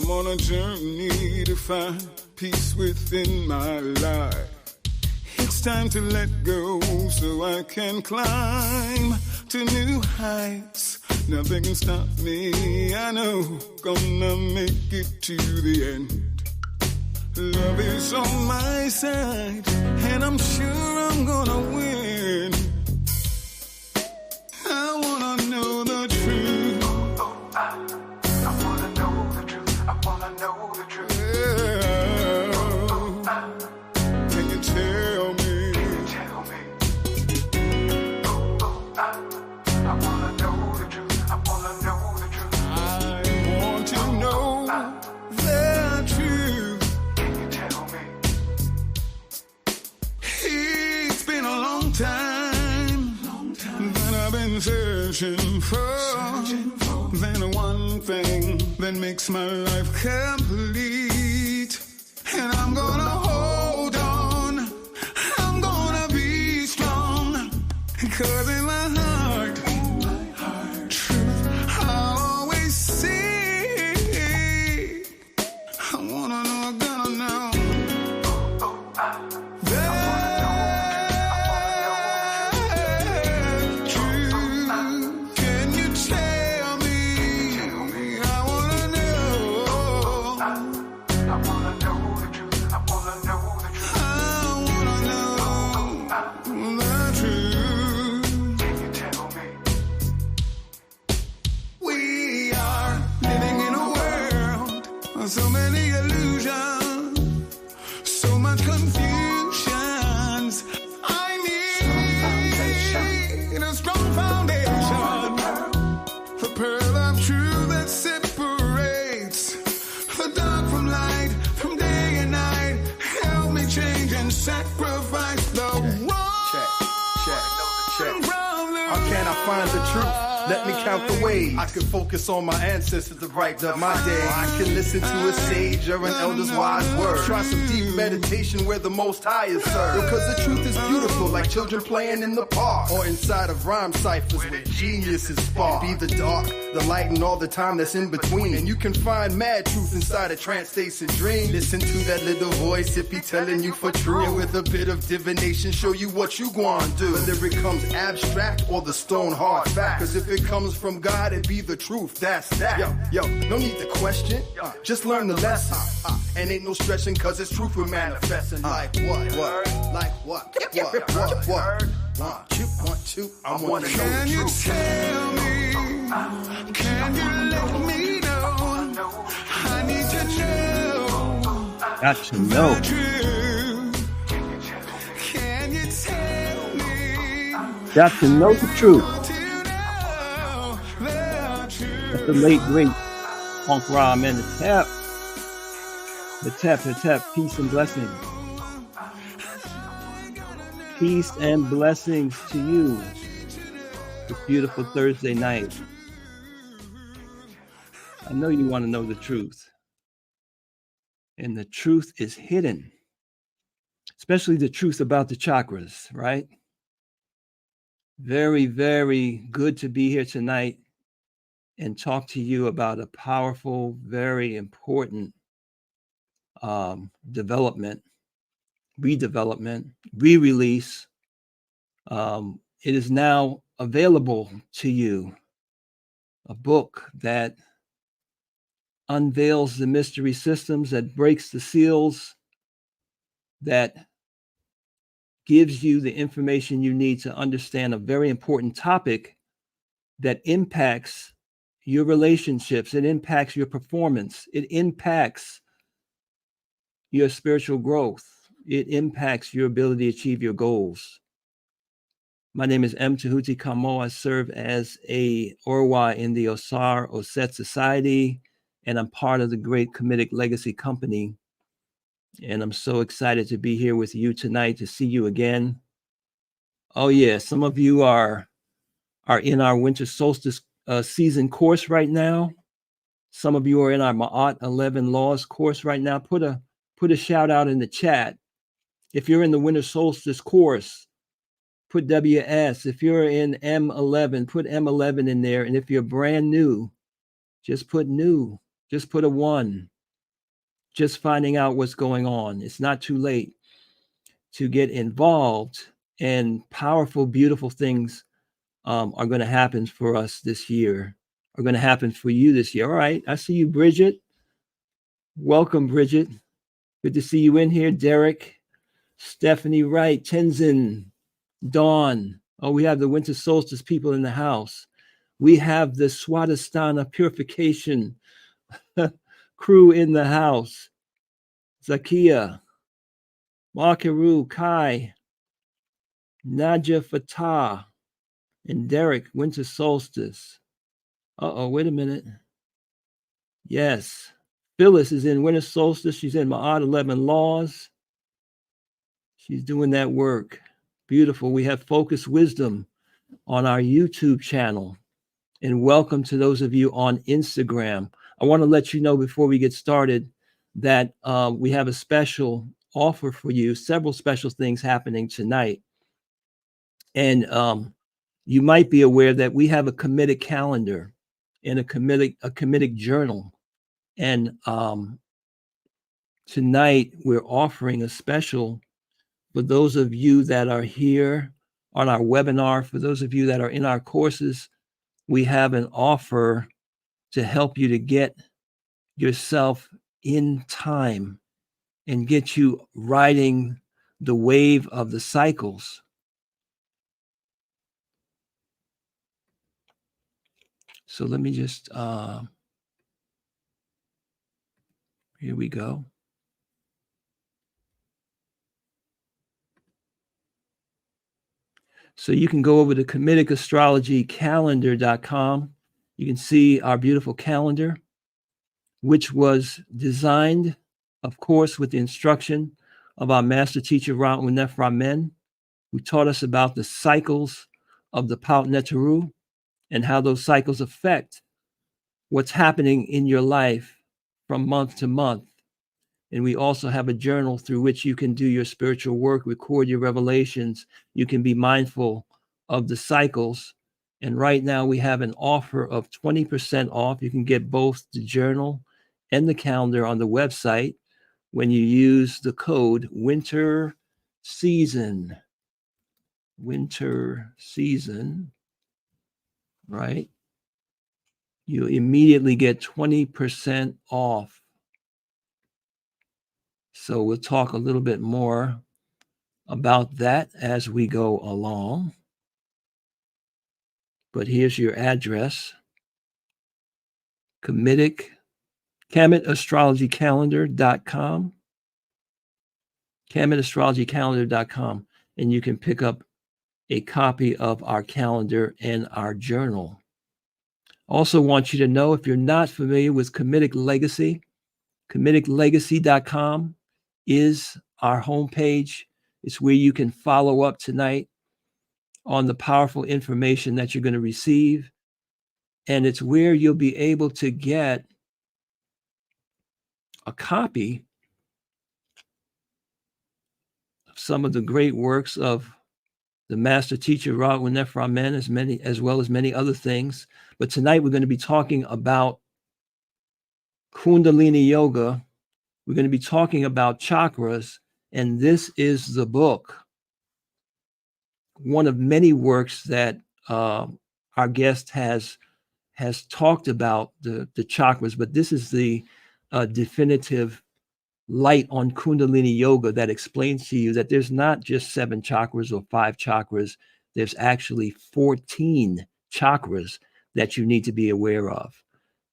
I'm on a journey to find peace within my life. It's time to let go so I can climb to new heights. Nothing can stop me, I know, gonna make it to the end. Love is on my side, and I'm sure I'm gonna win. I wanna know the truth. I wanna know the truth. I wanna know the truth. Can you tell me? Tell me. I wanna know the truth. I wanna know the truth. I want to know the truth. Can you tell me? It's been a long time that I've been searching for then one thing that makes my life complete. And I'm gonna hold on, I'm gonna be strong, 'cause in my heart, truth I'll always see. I wanna know, I'm gonna know. Can you tell me? I wanna know. I wanna know the truth. I wanna know the truth. I wanna know the truth. Can you tell me? We are living in a world of so many illusions, so much confusions. I need a strong foundation, the pearl of truth that separates the dark from light, from day and night. Help me change and sacrifice the wrong check. from the How can I find the truth? Let me count the ways. I can focus on my ancestors to brighten up my day. I can listen to a sage or an elder's wise word. Try some deep meditation where the Most High is served. Because the truth is beautiful, like children playing in the park. Or inside of rhyme ciphers where genius is spark. Be the dark, the light, and all the time that's in between. And you can find mad truth inside a trance states and dream. Listen to that little voice, it be telling you for true. And with a bit of divination, show you what you gonna do. Whether it comes abstract or the stone hard fact. 'Cause if it comes from God, it be the truth, that's that. Yo, no need to question, just learn the lesson. And ain't no stretching, 'cause it's truth we're manifesting. Like what? Like what? Want to? I wanna know Can the you truth. tell me? Can you let me know? I need to know Got to know. the truth. Can you tell me? Got to know the truth. Want to know the truth. The late great Punk Ra Amen, the tap, peace and blessings. Peace and blessings to you this beautiful Thursday night. I know you want to know the truth. And the truth is hidden, especially the truth about the chakras, right? Very, very good to be here tonight and talk to you about a powerful, very important development, redevelopment, re-release. It is now available to you, a book that unveils the mystery systems, that breaks the seals, that gives you the information you need to understand a very important topic that impacts your relationships, it impacts your performance, it impacts your spiritual growth, it impacts your ability to achieve your goals. My name is M. Tahuti Kamo. I serve as a Orwa in the Osar Osset Society, and I'm part of the great Comedic Legacy Company. And I'm so excited to be here with you tonight, to see you again. Oh yeah, some of you are in our winter solstice season course right now. Some of you are in our Ma'at 11 Laws course right now. Put a shout out in the chat. If you're in the winter solstice course, put WS. If you're in M11, put M11 in there. And if you're brand new, just put new. Just put a 1. just finding out what's going on. It's not too late to get involved, and powerful, beautiful things are going to happen for us this year, are going to happen for you this year. All right. I see you, Bridget. Welcome, Bridget. Good to see you in here. Derek, Stephanie Wright, Tenzin, Dawn. Oh, we have the winter solstice people in the house. We have the Swadhisthana purification crew in the house. Zakia, Makaru, Kai, Naja Fatah, and Derek, winter solstice. Wait a minute. Yes. Phyllis is in winter solstice. She's in Ma'at 11 Laws. She's doing that work. Beautiful. We have Focus Wisdom on our YouTube channel. And welcome to those of you on Instagram. I want to let you know before we get started that we have a special offer for you, several special things happening tonight. And you might be aware that we have a committed calendar and a committed journal. And tonight we're offering a special for those of you that are here on our webinar. For those of you that are in our courses, we have an offer to help you to get yourself in time and get you riding the wave of the cycles. So let me just, here we go. So you can go over to comiticastrologycalendar.com. You can see our beautiful calendar, which was designed, of course, with the instruction of our master teacher, Ra Un Nefer Amen, who taught us about the cycles of the Paut Neteru and how those cycles affect what's happening in your life from month to month. And we also have a journal through which you can do your spiritual work, record your revelations. You can be mindful of the cycles. And right now we have an offer of 20% off. You can get both the journal and the calendar on the website when you use the code winter season, right? You immediately get 20% off. So we'll talk a little bit more about that as we go along. But here's your address, kamitastrologycalendar.com, kamitastrologycalendar.com, and you can pick up a copy of our calendar and our journal. Also want you to know, if you're not familiar with Kamitic Legacy, kamiticlegacy.com is our homepage. It's where you can follow up tonight on the powerful information that you're going to receive. And it's where you'll be able to get a copy of some of the great works of the master teacher, Ra Un Nefer Amen, as well as many other things. But tonight we're going to be talking about Kundalini Yoga. We're going to be talking about chakras, and this is the book, one of many works that our guest has talked about the chakras, but this is the definitive light on Kundalini Yoga that explains to you that there's not just 7 chakras or 5 chakras. There's actually 14 chakras that you need to be aware of,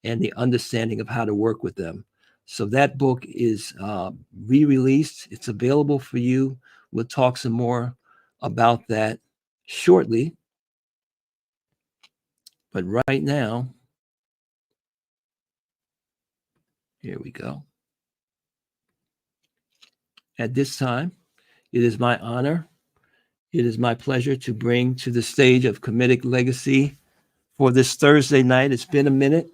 and the understanding of how to work with them. So that book is re-released. It's available for you. We'll talk some more about that shortly. But right now, here we go. At this time, it is my honor, it is my pleasure to bring to the stage of Kamitic Legacy for this Thursday night. It's been a minute.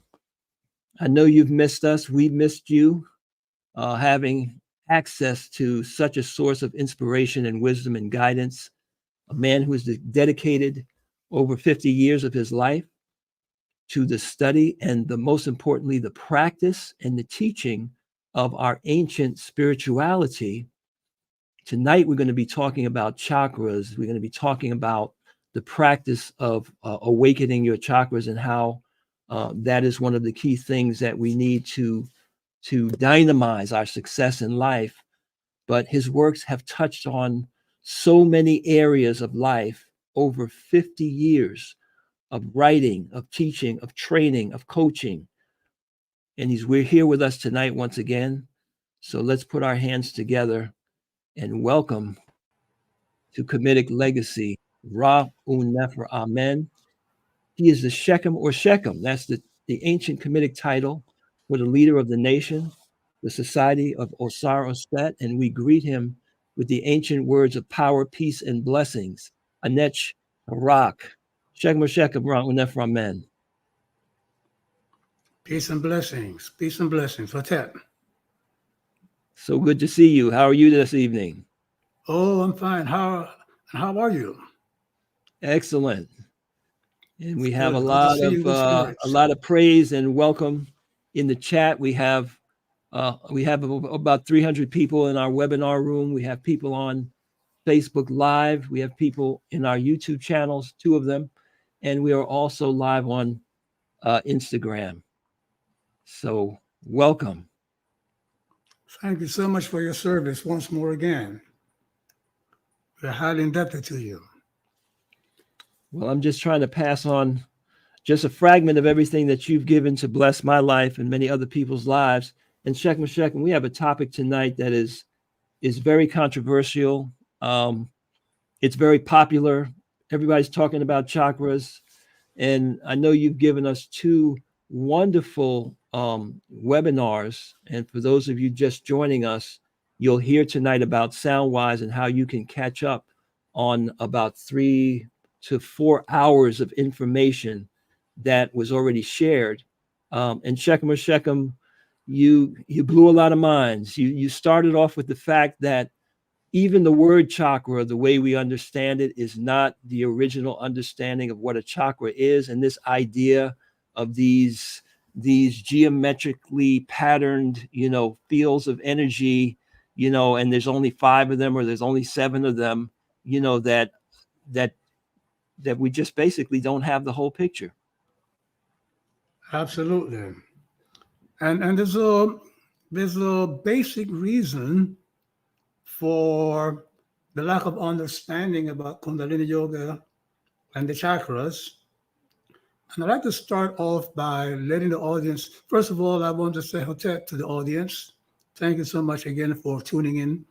I know you've missed us. We've missed you, having access to such a source of inspiration and wisdom and guidance, a man who has dedicated over 50 years of his life to the study and, most importantly, the practice and the teaching of our ancient spirituality. Tonight, we're going to be talking about chakras. We're going to be talking about the practice of awakening your chakras and how that is one of the key things that we need to dynamize our success in life. But his works have touched on so many areas of life, over 50 years of writing, of teaching, of training, of coaching. And we're here with us tonight once again. So let's put our hands together and welcome to Comedic Legacy, Ra Un Nefer Amen. He is the Shechem or Shechem. That's the ancient Comedic title for the leader of the nation, the Society of Osar Ostet, and we greet him with the ancient words of power, peace, and blessings. Anech Rak. Shechem or Shechem, Ra Un Nefer Amen. Peace and blessings. Peace and blessings. What's that? So good to see you. How are you this evening? Oh, I'm fine. How are you? Excellent. And we have Good. a Good lot of praise and welcome in the chat. We have about 300 people in our webinar room. We have people on Facebook Live. We have people in our YouTube channels, 2 of them, and we are also live on Instagram. So welcome. Thank you so much for your service once more again. We're highly indebted to you. Well, I'm just trying to pass on just a fragment of everything that you've given to bless my life and many other people's lives. And Shechem, we have a topic tonight that is very controversial. It's very popular. Everybody's talking about chakras. And I know you've given us 2 wonderful webinars. And for those of you just joining us, you'll hear tonight about Soundwise and how you can catch up on about 3 to 4 hours of information that was already shared. And Shechem, you blew a lot of minds. You started off with the fact that even the word chakra, the way we understand it, is not the original understanding of what a chakra is. And this idea of these geometrically patterned, fields of energy, and there's only 5 of them, or there's only 7 of them, that we just basically don't have the whole picture. Absolutely. And there's a basic reason for the lack of understanding about Kundalini Yoga and the chakras. And I'd like to start off by letting the audience, first of all, I want to say hotep to the audience. Thank you so much again for tuning in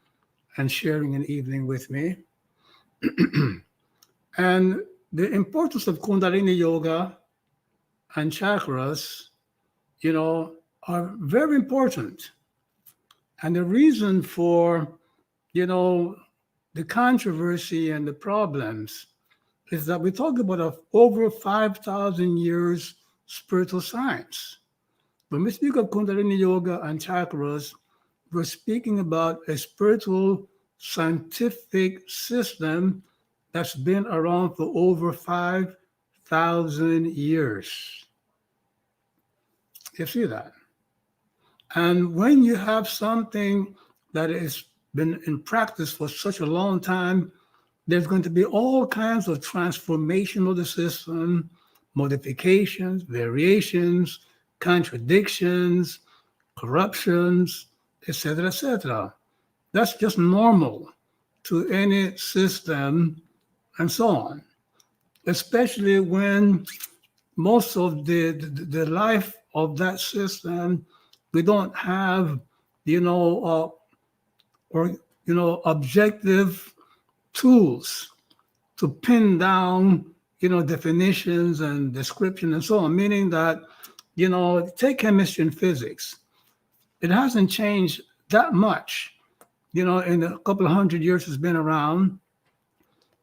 and sharing an evening with me. And the importance of Kundalini Yoga and chakras, are very important. And the reason for, the controversy and the problems is that we talk about over 5,000 years spiritual science. When we speak of Kundalini Yoga and chakras, we're speaking about a spiritual scientific system that's been around for over 5,000 years. You see that? And when you have something that has been in practice for such a long time, there's going to be all kinds of transformation of the system, modifications, variations, contradictions, corruptions, etc., etc. That's just normal to any system and so on, especially when most of the life of that system, we don't have, objective tools to pin down, definitions and description and so on, meaning that, take chemistry and physics. It hasn't changed that much, in a couple of hundred years it's been around,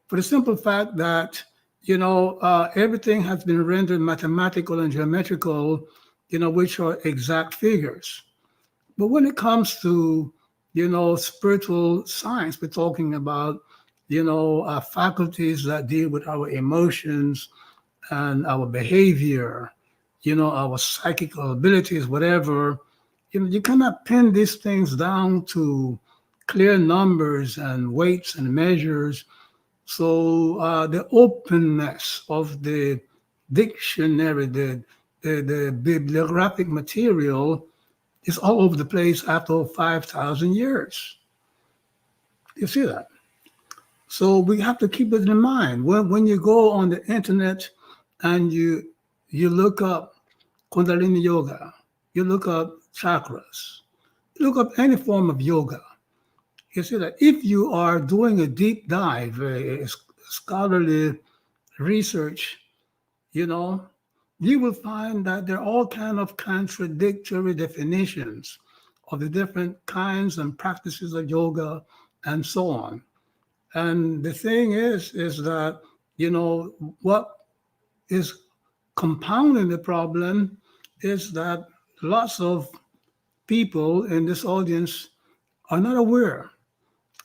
for the simple fact that, everything has been rendered mathematical and geometrical, which are exact figures. But when it comes to, spiritual science, we're talking about, faculties that deal with our emotions and our behavior, our psychical abilities, whatever, You cannot pin these things down to clear numbers and weights and measures. So the openness of the dictionary, the bibliographic material is all over the place after 5,000 years. You see that? So we have to keep it in mind. When you go on the internet and you look up Kundalini Yoga, you look up chakras, you look up any form of yoga, you see that if you are doing a deep dive, a scholarly research, you will find that there are all kind of contradictory definitions of the different kinds and practices of yoga and so on. And the thing is that, what is compounding the problem is that lots of people in this audience are not aware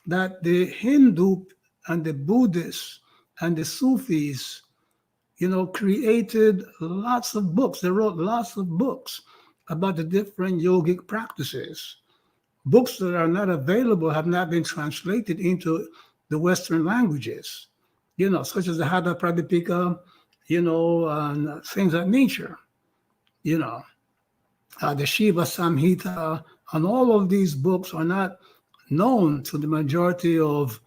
that the Hindu and the Buddhists and the Sufis, created lots of books. They wrote lots of books about the different yogic practices. Books that are not available have not been translated into the Western languages, such as the Hatha Pradipika, and things of that nature, the Shiva Samhita, and all of these books are not known to the majority of,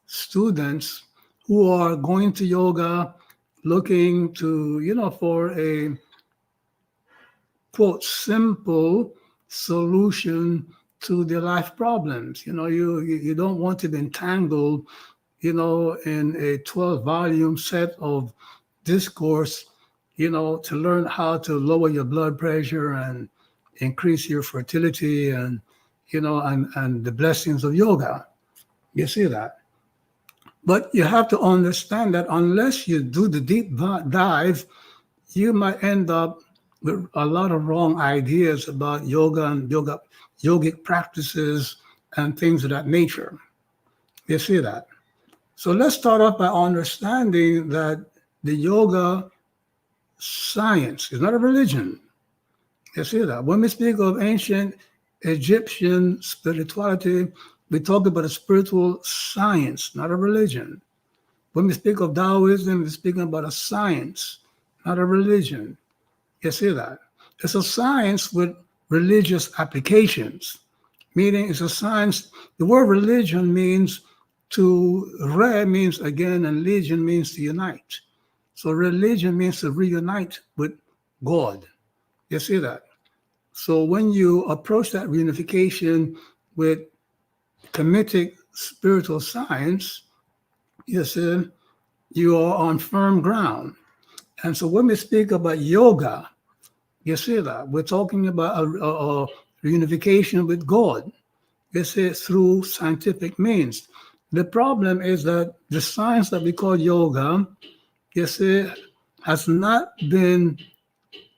students who are going to yoga, looking to, for a, quote, simple solution to their life problems. You don't want to be entangled, in a 12-volume set of discourse, to learn how to lower your blood pressure and increase your fertility and, and the blessings of yoga. You see that? But you have to understand that unless you do the deep dive, you might end up with a lot of wrong ideas about yoga and yogic practices and things of that nature. You see that? So let's start off by understanding that the yoga science is not a religion. You see that? When we speak of ancient Egyptian spirituality, we talk about a spiritual science, not a religion. When we speak of Taoism, we're speaking about a science, not a religion. You see that? It's a science with religious applications, meaning it's a science. The word religion means re means again, and legion means to unite. So religion means to reunite with God. You see that? So when you approach that reunification with Kemetic spiritual science, you see, you are on firm ground. And so when we speak about yoga, you see that we're talking about a reunification with God. You see, through scientific means. The problem is that the science that we call yoga, you see, has not been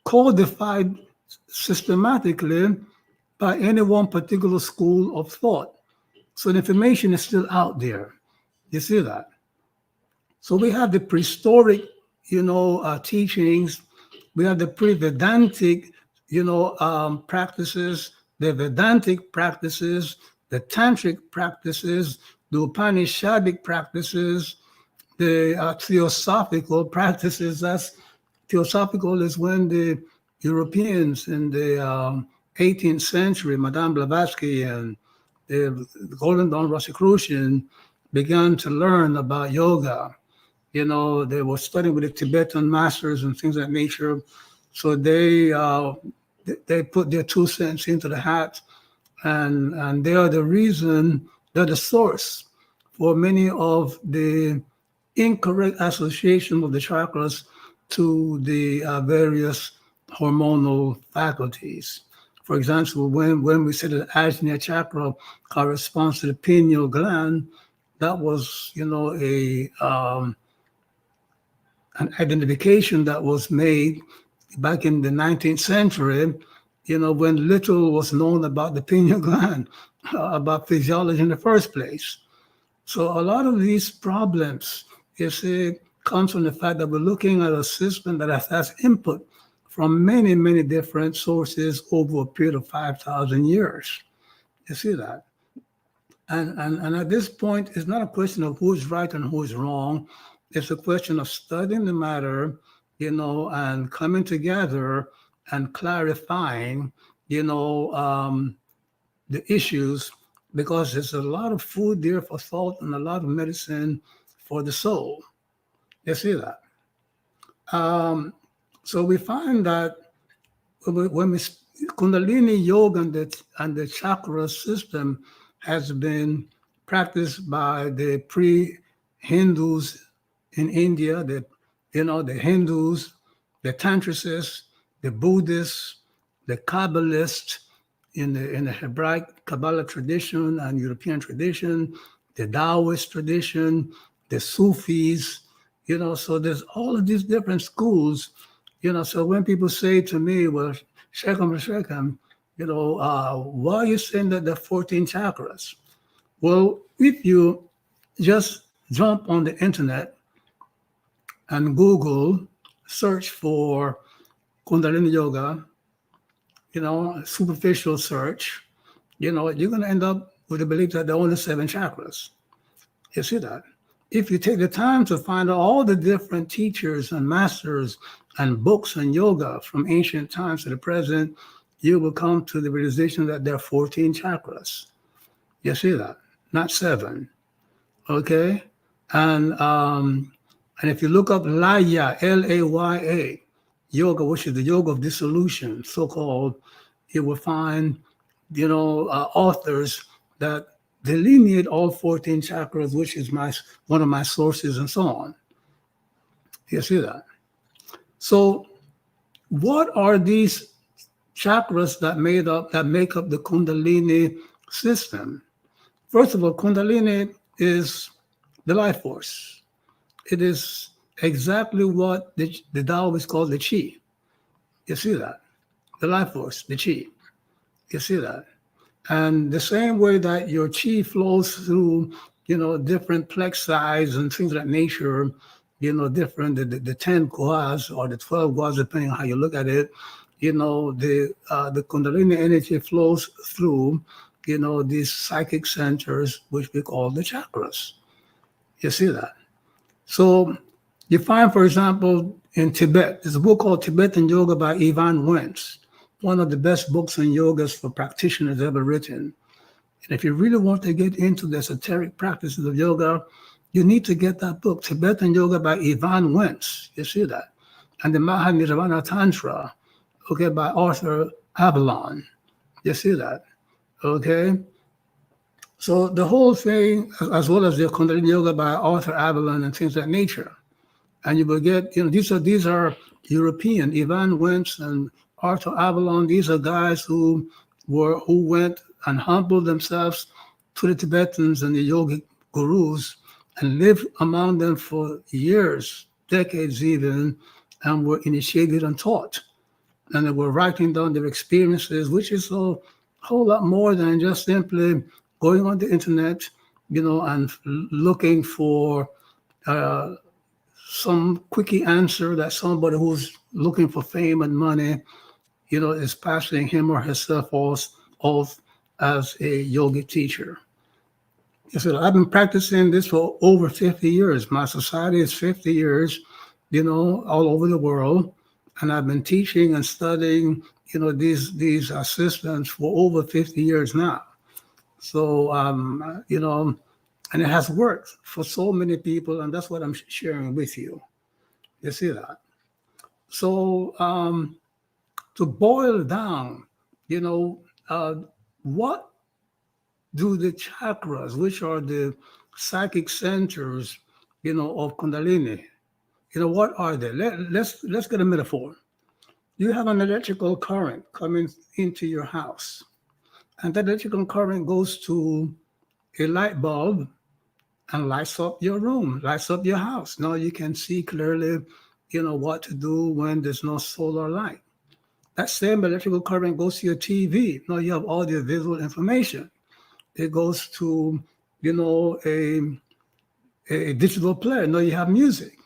codified systematically by any one particular school of thought. So the information is still out there. You see that? So we have the prehistoric, teachings. We have the pre-Vedantic, practices, the Vedantic practices, the Tantric practices, the Upanishadic practices, the theosophical practices. That's theosophical is when the Europeans in the 18th century, Madame Blavatsky and the Golden Dawn Rosicrucian began to learn about yoga. They were studying with the Tibetan masters and things of that nature. So they put their 2 cents into the hat, and they are the reason, they're the source for many of the incorrect association of the chakras to the various hormonal faculties. For example, when we said that Ajna chakra corresponds to the pineal gland, that was, an identification that was made back in the 19th century, when little was known about the pineal gland, about physiology in the first place. So a lot of these problems, comes from the fact that we're looking at a system that has input from many, many different sources over a period of 5,000 years. You see that? And at this point, it's not a question of who's right and who's wrong. It's a question of studying the matter, and coming together and clarifying, the issues, because there's a lot of food there for thought and a lot of medicine for the soul. You see that? So we find that when we Kundalini Yoga and the chakra system has been practiced by the pre-Hindus in India, the Hindus, the Tantricists, the Buddhists, the Kabbalists in the Hebraic Kabbalah tradition and European tradition, the Taoist tradition, the Sufis, so there's all of these different schools, so when people say to me, well, Shekhem, why are you saying that there are 14 chakras? Well, if you just jump on the internet and Google, search for Kundalini Yoga, superficial search, you're going to end up with the belief that there are only 7 chakras. You see that? If you take the time to find out all the different teachers and masters and books and yoga from ancient times to the present, you will come to the realization that there are 14 chakras. You see that? Not 7. Okay? And if you look up Laya, Laya, yoga, which is the yoga of dissolution, so-called, you will find, authors that delineate all 14 chakras, which is one of my sources, and so on. You see that? So what are these chakras that make up the Kundalini system? First of all, Kundalini is the life force. It is exactly what the Taoists call the chi. You see that? The life force, the chi. You see that? And the same way that your chi flows through, different plexi and things like nature, different, the 10 guas or the 12 guas, depending on how you look at it, the Kundalini energy flows through, these psychic centers, which we call the chakras. You see that? So you find, for example, in Tibet, there's a book called Tibetan Yoga by Ivan Wentz, one of the best books on yogas for practitioners ever written. And if you really want to get into the esoteric practices of yoga, you need to get that book, Tibetan Yoga by Ivan Wentz. You see that? And the Mahanirvana Tantra, by Arthur Avalon. You see that? Okay? So the whole thing, as well as the Kundalini Yoga by Arthur Avalon and things of that nature. And you will get, these are European, Ivan Wentz and Arthur Avalon. These are guys who went and humbled themselves to the Tibetans and the yogic gurus and lived among them for years, decades even, and were initiated and taught. And they were writing down their experiences, which is a whole lot more than just simply going on the internet, and looking for some quickie answer that somebody who's looking for fame and money, is passing him or herself off as a yogi teacher. So I've been practicing this for over 50 years. My society is 50 years, all over the world. And I've been teaching and studying, these systems for over 50 years now. So, and it has worked for so many people, and that's what I'm sharing with you. You see that? So, to boil down, what do the chakras, which are the psychic centers, of Kundalini, what are they? Let's get a metaphor. You have an electrical current coming into your house, and that electrical current goes to a light bulb and lights up your room, lights up your house. Now you can see clearly, what to do when there's no solar light. That same electrical current goes to your TV. Now you have audio visual information. It goes to, a digital player. Now you have music.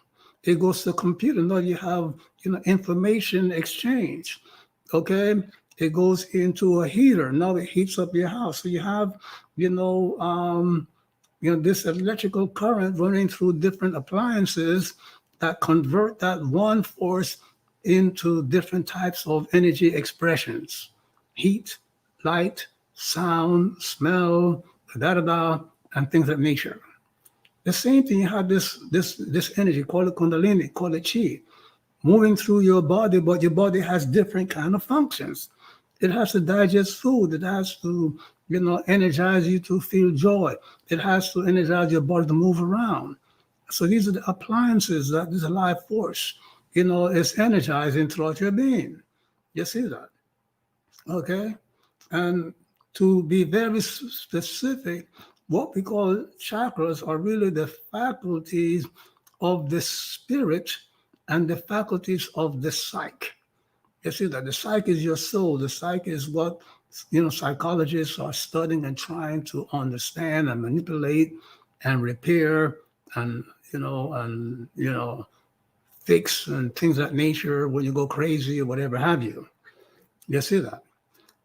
it goes to the computer. Now you have, information exchange. Okay, it goes into a heater. Now it heats up your house. So you have, this electrical current running through different appliances that convert that one force into different types of energy expressions: heat, light, sound, smell, da da da, and things of nature. The same thing, you have this energy, call it Kundalini, call it chi, moving through your body, but your body has different kind of functions. It has to digest food. It has to, energize you to feel joy. It has to energize your body to move around. So these are the appliances that this life force, is energizing throughout your being. You see that? Okay? And to be very specific, what we call chakras are really the faculties of the spirit and the faculties of the psyche. You see that the psyche is your soul. The psyche is what psychologists are studying and trying to understand and manipulate and repair and fix and things of that nature when you go crazy or whatever have you. You see that?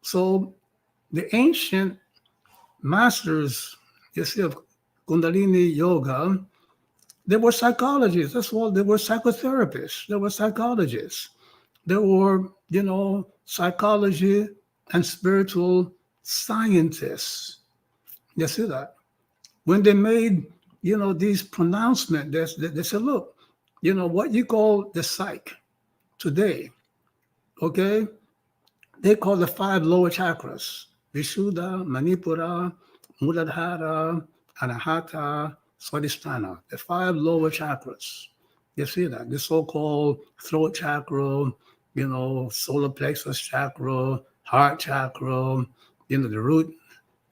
So the ancient masters, of Kundalini Yoga, they were psychologists. That's all. They were psychotherapists. They were psychologists. There were, psychology and spiritual scientists. You see that? When they made, these pronouncements, they said, look, what you call the psyche today, okay? They call the 5 lower chakras: Vishuddha, Manipura, Muladhara, Anahata, Swadhisthana, the 5 lower chakras. You see that? The so-called throat chakra, solar plexus chakra, heart chakra, the root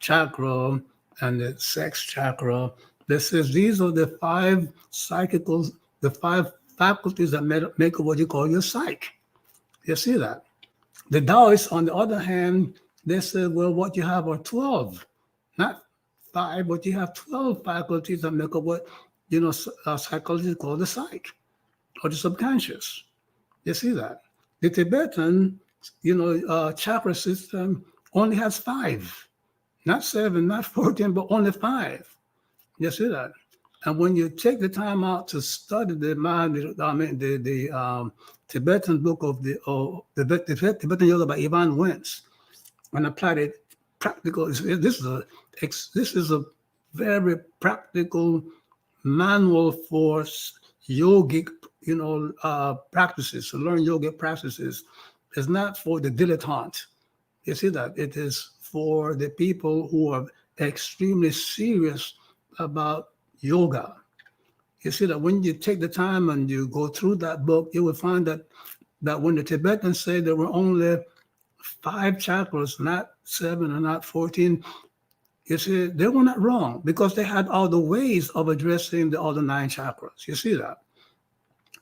chakra, and the sex chakra. This says these are the 5 psychicals, the 5 faculties that make up what you call your psyche. You see that? The Taoists, on the other hand, they said, well, what you have are 12, not 5, but you have 12 faculties that make up what, psychologists call the psyche or the subconscious. You see that? The Tibetan, chakra system only has 5, not 7, not 14, but only 5. You see that? And when you take the time out to study the Tibetan book of the Tibetan Yoga by Ivan Wentz, and applied it practical. This is a very practical manual for yogic, practices, to learn yogic practices. It's not for the dilettante. You see that? It is for the people who are extremely serious about yoga. You see that when you take the time and you go through that book, you will find that when the Tibetans say there were only 5 chakras, not 7 or not 14, you see, they were not wrong, because they had all the ways of addressing the other 9 chakras. You see that?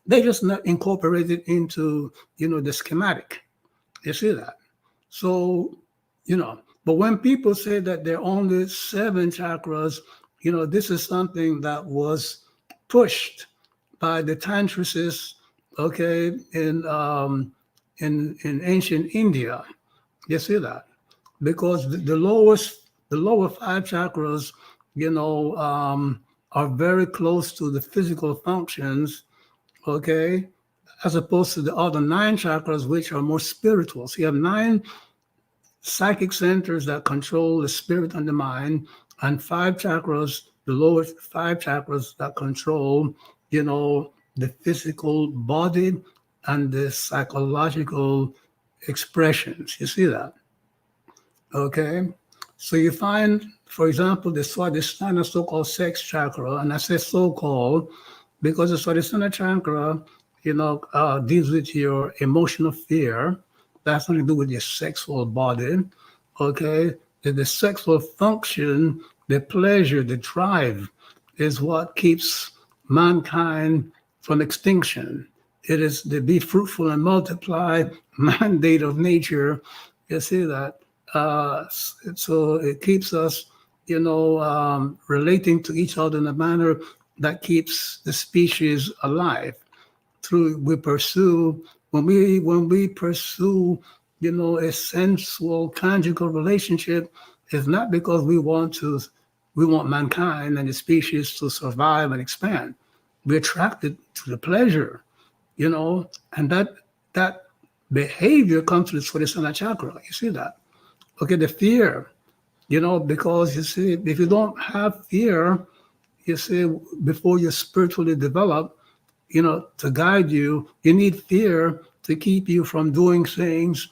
They just not incorporated into, the schematic. You see that? So, but when people say that there are only 7 chakras, this is something that was pushed by the tantricists, okay, in ancient India. You see that? Because the lower 5 chakras, are very close to the physical functions, okay, as opposed to the other 9 chakras, which are more spiritual. So you have 9 psychic centers that control the spirit and the mind, and 5 chakras, the lower 5 chakras that control, the physical body and the psychological expressions. You see that? Okay. So you find, for example, the Swadhisthana, so-called sex chakra, and I say so-called because the Swadhisthana chakra, deals with your emotional fear. That has something to do with your sexual body. Okay. The sexual function, the pleasure, the drive is what keeps mankind from extinction. It is the be fruitful and multiply mandate of nature. You see that? So it keeps us, relating to each other in a manner that keeps the species alive. when we pursue, a sensual conjugal relationship, it's not because we want mankind and the species to survive and expand. We're attracted to the pleasure, and that behavior comes to the Swadhisthana chakra. You see that? Okay, the fear, because you see, if you don't have fear, you see, before you spiritually develop, to guide you, you need fear to keep you from doing things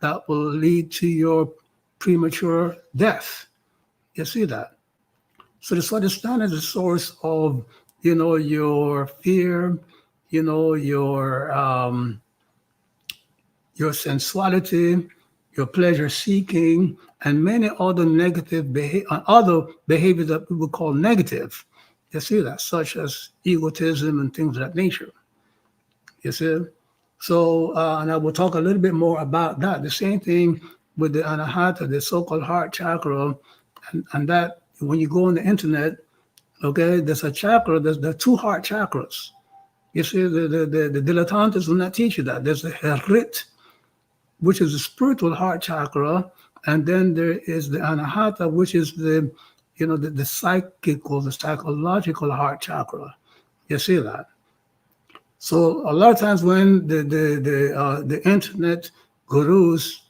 that will lead to your premature death. You see that? So the Swadhisthana is the source of, your fear, your sensuality, your pleasure seeking, and many other other behaviors that we would call negative. You see that, such as egotism and things of that nature. You see? So, and I will talk a little bit more about that. The same thing with the anahata, the so-called heart chakra, and that when you go on the internet, okay, there's a chakra, there are two heart chakras. You see, the dilettantes will not teach you that. There's the enriched, which is the spiritual heart chakra, and then there is the anahata, which is the psychical, the psychological heart chakra. You see that? So a lot of times when the internet gurus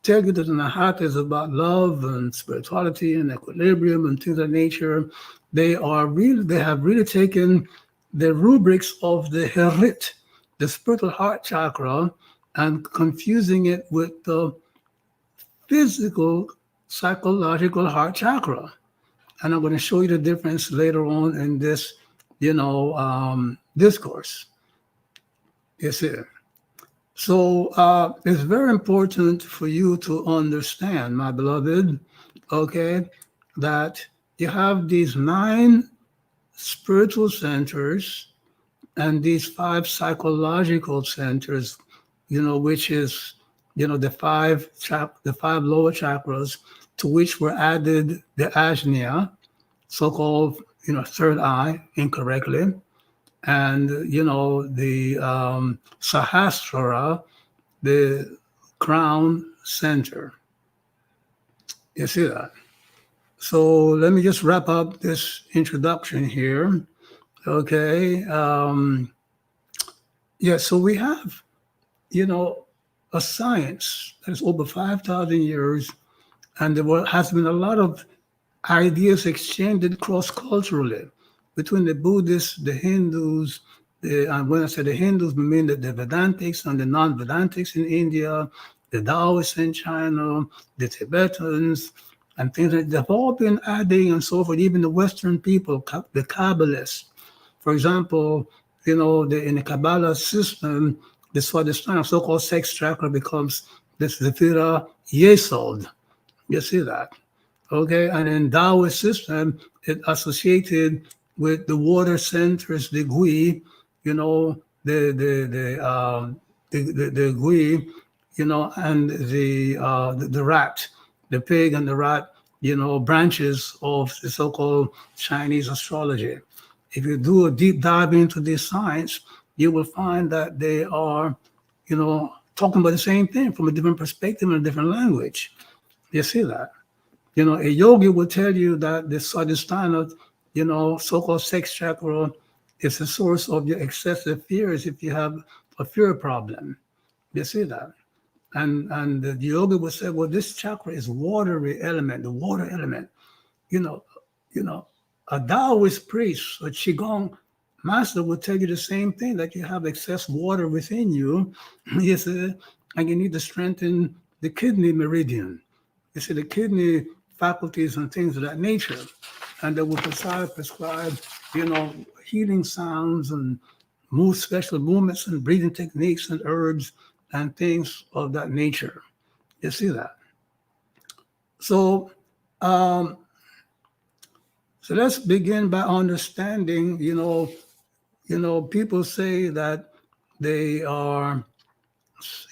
tell you that the anahata is about love and spirituality and equilibrium and things of that nature, they have really taken the rubrics of the enriched, the spiritual heart chakra, and confusing it with the physical, psychological heart chakra. And I'm going to show you the difference later on in this, discourse. You see. So it's very important for you to understand, my beloved, okay, that you have these 9 spiritual centers and these 5 psychological centers, which is, the 5 lower chakras, to which were added the ajna, so-called, third eye, incorrectly, and, the sahasrara, the crown center. You see that? So let me just wrap up this introduction here. Okay. So we have, a science that is over 5,000 years, and there has been a lot of ideas exchanged cross-culturally between the Buddhists, the Hindus, and when I say the Hindus, I mean the Vedantics and the non-Vedantics in India, the Taoists in China, the Tibetans, and things like that. They've all been adding and so forth, even the Western people, the Kabbalists. For example, in the Kabbalah system, the Swadhisthana, so-called sex chakra, becomes the Zephira Yesod. You see that? Okay, and in Taoist system, it associated with the water centers, the Gui, the Gui, and the rat, the pig and the rat, branches of the so-called Chinese astrology. If you do a deep dive into this science, you will find that they are, talking about the same thing from a different perspective and a different language. You see that? A yogi will tell you that the Swadhisthana, so-called sex chakra, is the source of your excessive fears if you have a fear problem. You see that? And the yogi will say, well, this chakra is watery element, the water element. A Taoist priest, a Qigong master will tell you the same thing, that you have excess water within you, you see, and you need to strengthen the kidney meridian. You see, the kidney faculties and things of that nature. And they will prescribe, healing sounds and special movements and breathing techniques and herbs and things of that nature. You see that? So, so let's begin by understanding, people say that they are,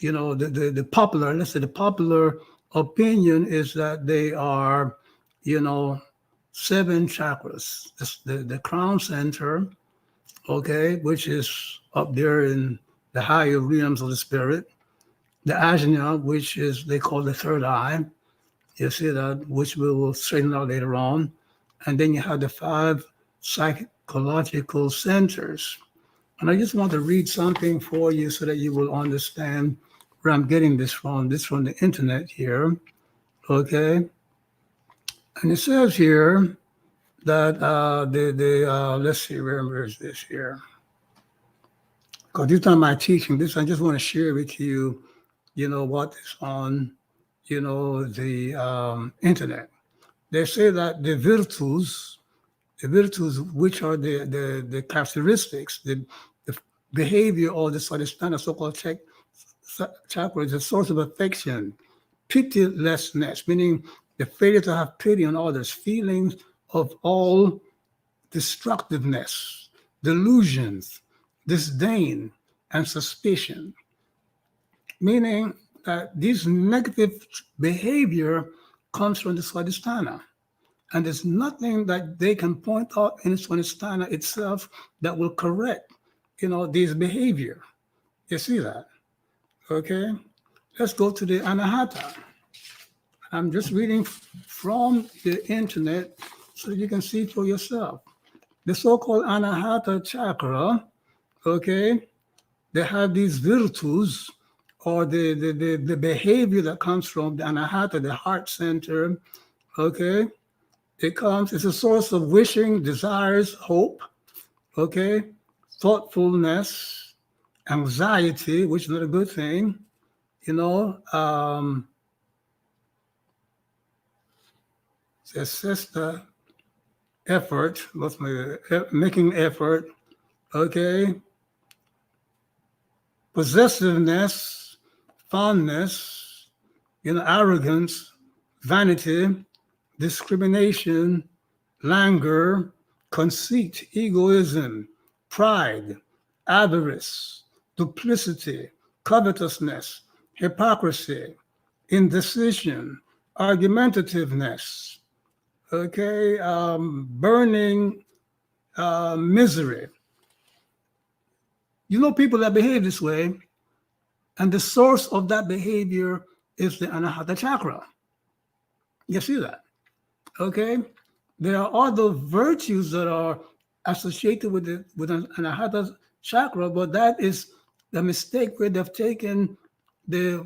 the popular, let's say the popular opinion is that they are, 7 chakras. The crown center, okay, which is up there in the higher realms of the spirit. The ajna, which is they call the third eye. You see that, which we will straighten out later on. And then you have the 5 psychological centers. And I just want to read something for you so that you will understand where I'm getting this from. This from the internet here, okay? And it says here that let's see, where is this here? Because this time my teaching, this I just want to share with you, what is on, the internet. They say that the virtues, which are the characteristics, the behavior of the Swadhisthana, so-called chakra, is a source of affection, pitilessness, meaning the failure to have pity on others, feelings of all destructiveness, delusions, disdain, and suspicion, meaning that this negative behavior comes from the Swadhisthana. And there's nothing that they can point out in Swadhisthana itself that will correct, this behavior. You see that? Okay? Let's go to the Anahata. I'm just reading from the internet so you can see for yourself. The so-called Anahata chakra, okay, they have these virtues or the behavior that comes from the Anahata, the heart center, okay? It's a source of wishing, desires, hope, okay? Thoughtfulness, anxiety, which is not a good thing, assess the effort, making effort, okay? Possessiveness, fondness, arrogance, vanity, discrimination, languor, conceit, egoism, pride, avarice, duplicity, covetousness, hypocrisy, indecision, argumentativeness, okay, burning misery. People that behave this way, and the source of that behavior is the Anahata chakra. You see that? Okay? There are other virtues that are associated with an Anahata chakra, but that is the mistake where they've taken the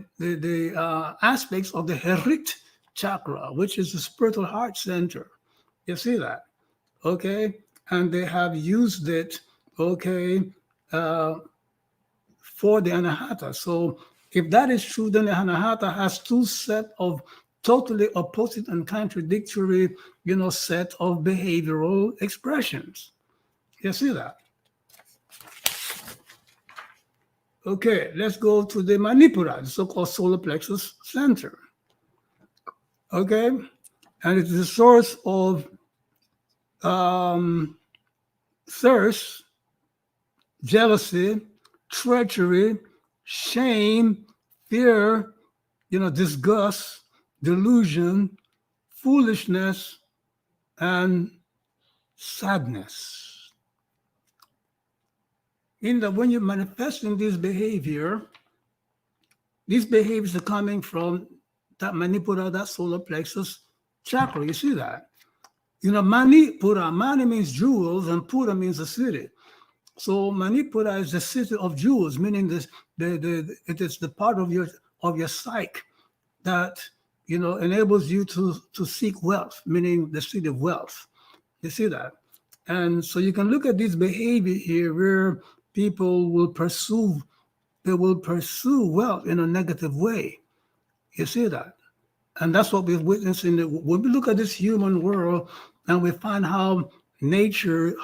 aspects of the enriched chakra, which is the spiritual heart center. You see that? Okay? And they have used it, okay, for the Anahata. So if that is true, then the Anahata has 2 sets of totally opposite and contradictory, set of behavioral expressions. You see that? Okay, let's go to the Manipura, the so-called solar plexus center. Okay, and it's the source of thirst, jealousy, treachery, shame, fear, disgust, delusion, foolishness, and sadness. Meaning that when you're manifesting these behaviors are coming from that Manipura, that solar plexus chakra. You see that? Manipura, Mani means jewels, and Pura means a city. So Manipura is the city of jewels, meaning it is the part of your psyche that enables you to seek wealth, meaning the city of wealth. You see that? And so you can look at this behavior here where people will pursue wealth in a negative way. You see that? And that's what we're witnessing. When we look at this human world and we find how nations,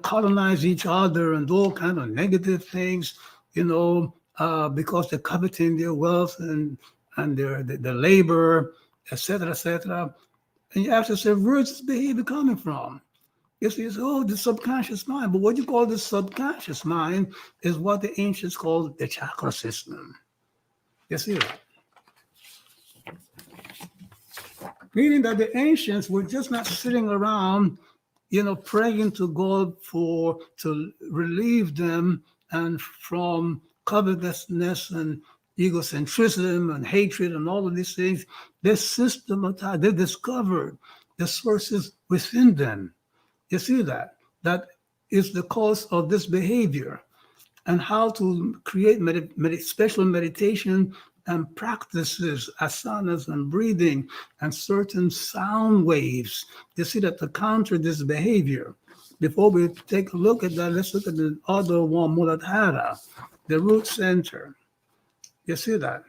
colonize each other and do all kind of negative things, because they're coveting their wealth and their labor, etc., etc. And you have to say, where's this behavior coming from? You see, the subconscious mind. But what you call the subconscious mind is what the ancients called the chakra system. You see that? Meaning that the ancients were just not sitting around, praying to God to relieve them and from covetousness and egocentrism and hatred and all of these things. They systematized, they discovered the sources within them. You see that? That is the cause of this behavior, and how to create special meditation and practices, asanas and breathing and certain sound waves. You see that to counter this behavior. Before we take a look at that, let's look at the other one, Muladhara, the root center. You see that?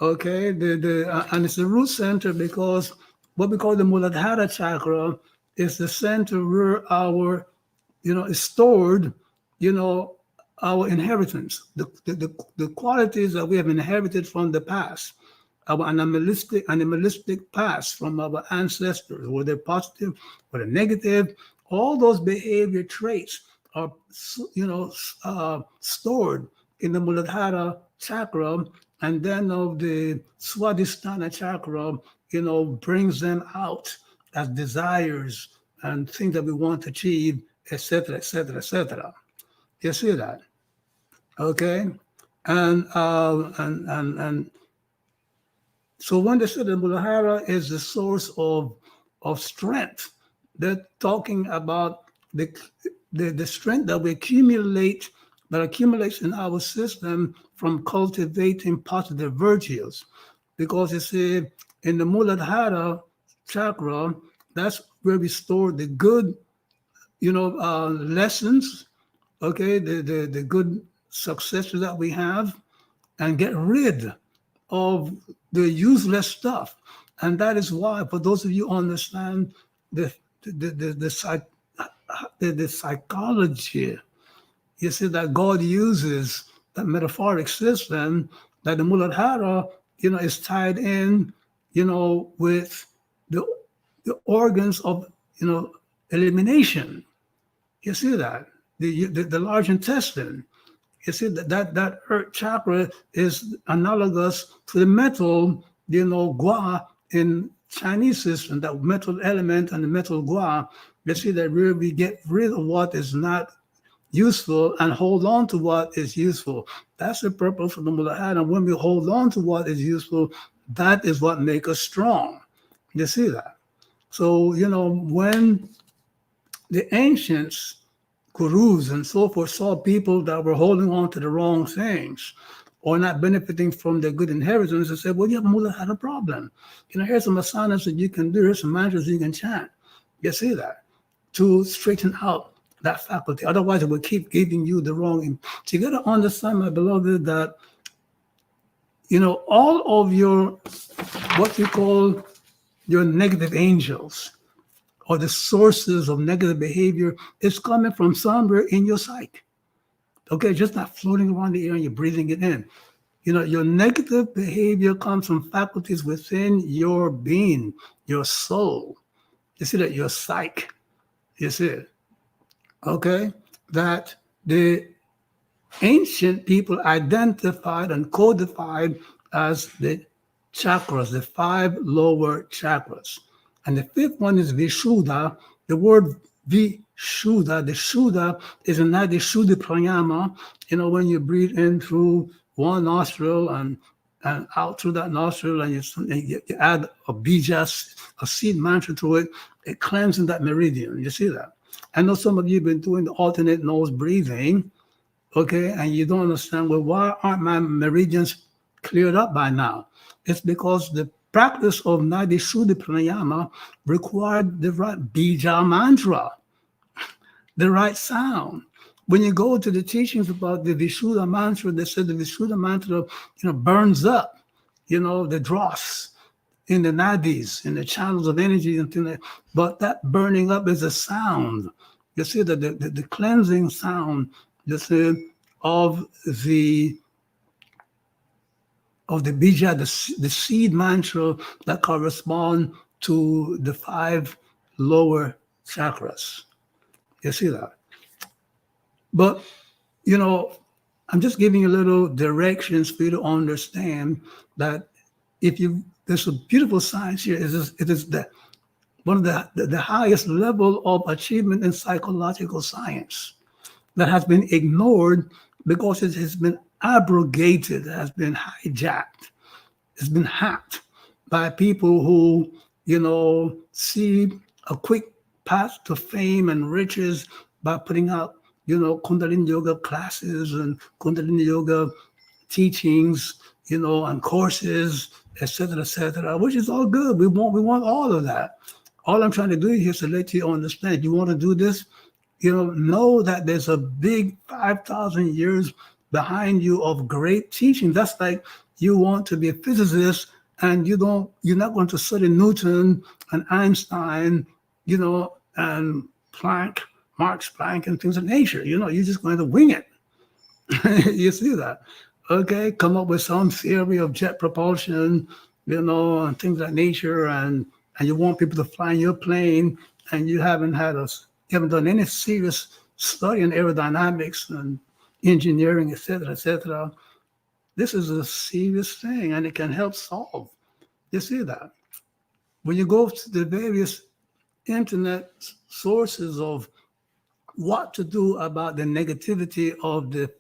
Okay, and it's the root center because what we call the Muladhara chakra is the center where our, is stored, our inheritance, the qualities that we have inherited from the past, our animalistic past from our ancestors, whether positive or negative. All those behavior traits are, stored in the Muladhara chakra, and then of the Swadhisthana chakra, brings them out as desires and things that we want to achieve, etc., etc., etc. You see that? Okay, and so when they say the Muladhara is the source of strength, they're talking about the strength that we accumulate, that accumulates in our system from cultivating positive virtues. Because you see, in the Muladhara chakra, that's where we store the good, lessons, okay, the good successes that we have, and get rid of the useless stuff. And that is why, for those of you who understand the psychology, you see that God uses that metaphoric system, that the Muladhara, is tied in, with the organs of, elimination. You see that? The large intestine. You see that earth chakra is analogous to the metal, gua in Chinese system, that metal element and the metal gua. You see that where we get rid of what is not useful and hold on to what is useful. That's the purpose of the Muladhara. And when we hold on to what is useful, that is what makes us strong. You see that? So, when the ancients, gurus and so forth, saw people that were holding on to the wrong things or not benefiting from their good inheritance, they said, well, you have a Muladhara problem. Here's some asanas that you can do, here's some mantras you can chant. You see that? To straighten out that faculty. Otherwise, it will keep giving you the wrong. So you got to understand, my beloved, that, all of your, what you call your negative angels, or the sources of negative behavior, is coming from somewhere in your psyche. Okay, just not floating around the air and you're breathing it in. Your negative behavior comes from faculties within your being, your soul. You see that? Your psyche. You see it? Okay, that the ancient people identified and codified as the chakras, the 5 lower chakras. And the 5th one is Vishuddha. The word Vishuddha, the Shuddha is another Shuddha pranayama. When you breathe in through one nostril and out through that nostril, and you add a bija, a seed mantra to it, it cleanses that meridian. You see that? I know some of you have been doing the alternate nose breathing, okay, and you don't understand, well, why aren't my meridians cleared up by now? It's because the practice of Nadi Shuddha Pranayama required the right bija mantra, the right sound. When you go to the teachings about the Vishuddha mantra, they said the Vishuddha mantra, burns up, the dross in the nadis, in the channels of energy, and things like that. But that burning up is a sound. You see that the cleansing sound, you see, of the bija, the seed mantra that correspond to the 5 lower chakras. You see that? But, I'm just giving you little directions for you to understand that there's a beautiful science here. It is that one of the highest level of achievement in psychological science that has been ignored because it has been abrogated, has been hijacked, it's been hacked by people who, see a quick path to fame and riches by putting out, Kundalini Yoga classes and Kundalini Yoga teachings, and courses, etc., which is all good. We want all of that. All I'm trying to do here is to let you understand. You want to do this, know that there's a big 5,000 years behind you of great teaching. That's like you want to be a physicist and you're not going to study Newton and Einstein, and Planck, Max Planck and things of nature. You're just going to wing it. You see that? Okay, come up with some theory of jet propulsion, and things of that nature, and you want people to fly in your plane, and you haven't done any serious study in aerodynamics and engineering, etc. This is a serious thing, and it can help solve. You see that? When you go to the various internet sources of what to do about the negativity of the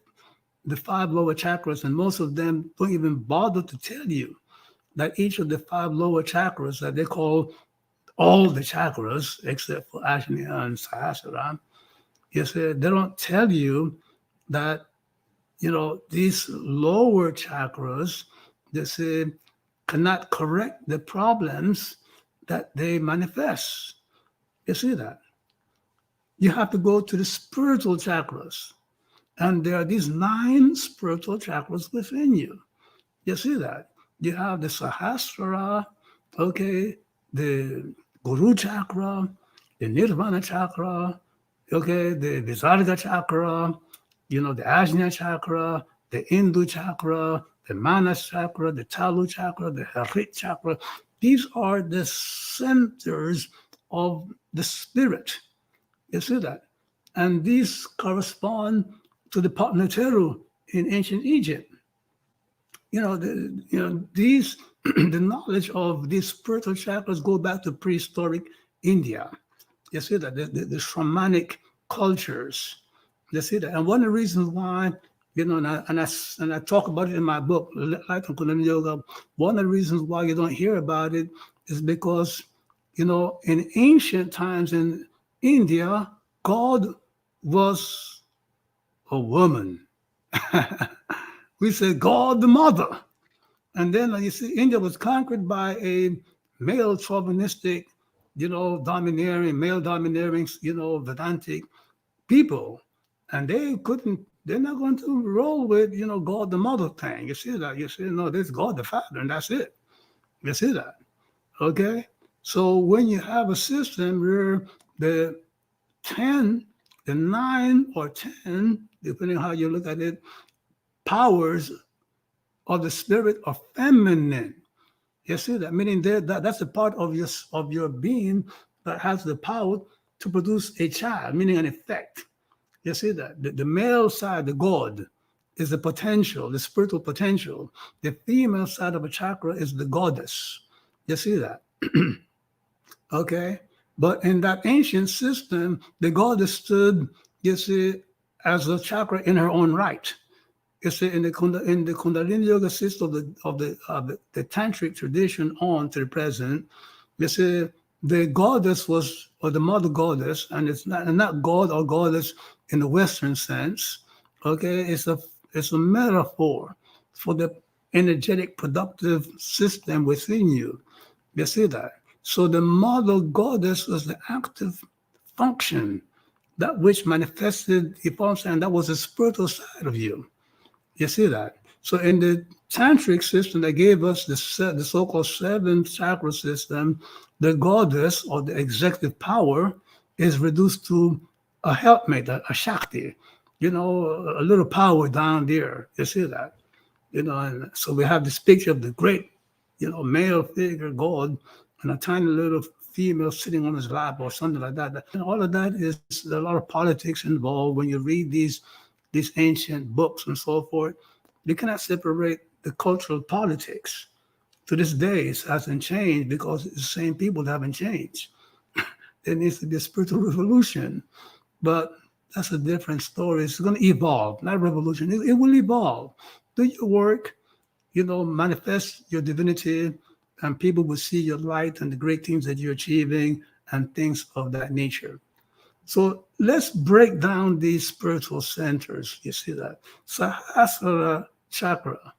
5 lower chakras, and most of them don't even bother to tell you that each of the 5 lower chakras that they call all the chakras, except for Ajna and Sahasrara, they don't tell you that, these lower chakras, they say, cannot correct the problems that they manifest. You see that? You have to go to the spiritual chakras. And there are these 9 spiritual chakras within you. You see that? You have the Sahasrara, the Guru chakra, the Nirvana chakra, the Visarga chakra, the Ajna chakra, the Indu chakra, the Manas chakra, the Talu chakra, the Enriched chakra. These are the centers of the spirit. You see that? And these correspond to the Patnateru in ancient Egypt. These the knowledge of these spiritual chakras go back to prehistoric India. You see that the shamanic cultures. You see that, and one of the reasons why, and I talk about it in my book, Enlightening Kundalini Yoga. One of the reasons why you don't hear about it is because, in ancient times in India, God was a woman. We say God the mother. And then you see, India was conquered by a male chauvinistic, domineering, Vedantic people. And they're not going to roll with, God the mother thing. You see that? You see, no, there's God the Father, and that's it. You see that? Okay? So when you have a system where the 9 or 10, depending on how you look at it, powers of the spirit are feminine. You see that? Meaning that's a part of your being that has the power to produce a child, meaning an effect. You see that? The male side, the God, is the potential, the spiritual potential. The female side of a chakra is the goddess. You see that? Okay? But in that ancient system, the goddess stood, as a chakra in her own right. You see, in the Kundalini Yoga system of the tantric tradition on to the present, you see, the goddess or the mother goddess, and it's not God or goddess in the Western sense. Okay, it's a metaphor for the energetic productive system within you. You see that? So the mother goddess was the active function, that which manifested, that was the spiritual side of you. You see that? So in the tantric system that gave us the so-called 7 chakra system, the goddess or the executive power is reduced to a helpmate, a Shakti, a little power down there. You see that? And so we have this picture of the great, male figure, God, and a tiny little female sitting on his lap or something like that. And all of that is a lot of politics involved when you read these ancient books and so forth. You cannot separate the cultural politics. To this day, it hasn't changed because it's the same people that haven't changed. there needs to be a spiritual revolution. But that's a different story. It's going to evolve, not revolution. It will evolve. Do your work, manifest your divinity, and people will see your light and the great things that you're achieving and things of that nature. So let's break down these spiritual centers. You see that? Sahasrara chakra.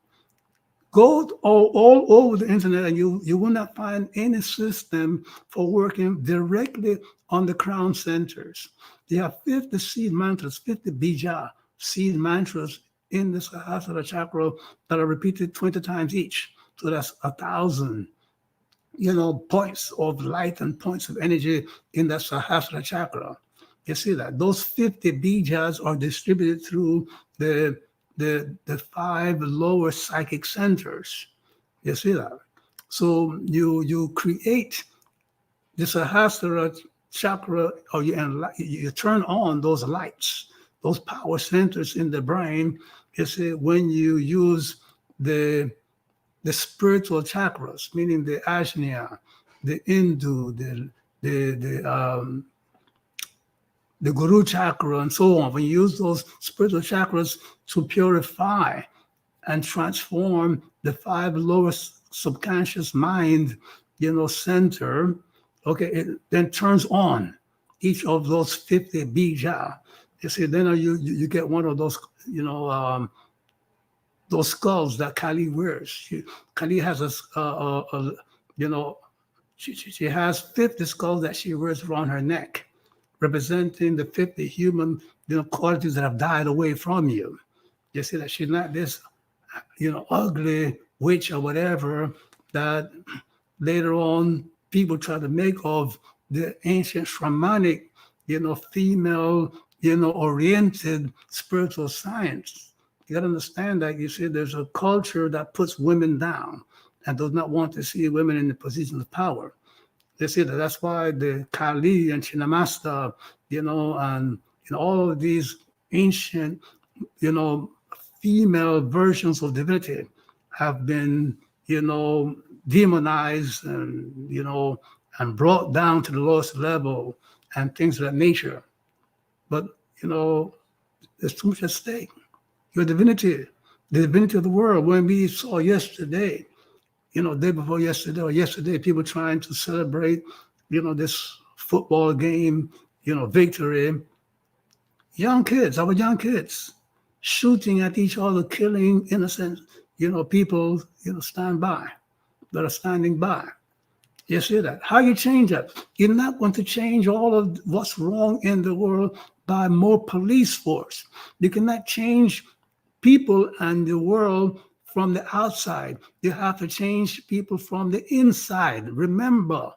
Go all over the internet and you will not find any system for working directly on the crown centers. They have 50 seed mantras, 50 bija seed mantras in the Sahasrara chakra that are repeated 20 times each. So that's 1,000, points of light and points of energy in that Sahasrara chakra. You see that? Those 50 bijas are distributed through the 5 lower psychic centers. You see that? So you create the Sahasrara chakra, or you turn on those lights, those power centers in the brain. You see, when you use the spiritual chakras, meaning the Ajna, the Indu, the Guru chakra, and so on. When you use those spiritual chakras to purify and transform the 5 lowest subconscious mind, center, okay, it then turns on each of those 50 bija. You see, then you get one of those, those skulls that Kali wears. Kali has she has 50 skulls that she wears around her neck, representing the 50 human, qualities that have died away from you. You see that she's not this, ugly witch or whatever that later on people try to make of the ancient shamanic, female, oriented spiritual science. You got to understand that, you see, there's a culture that puts women down and does not want to see women in the position of power. They say that's why the Kali and Chinnamasta, and all of these ancient, female versions of divinity have been, demonized and, and brought down to the lowest level and things of that nature. But, there's too much at stake. Your divinity, the divinity of the world, when we saw yesterday, day before yesterday or yesterday, people trying to celebrate, this football game, victory. Our young kids, shooting at each other, killing innocent, people, that are standing by. You see that? How you change that? You're not going to change all of what's wrong in the world by more police force. You cannot change people and the world from the outside. You have to change people from the inside. Remember,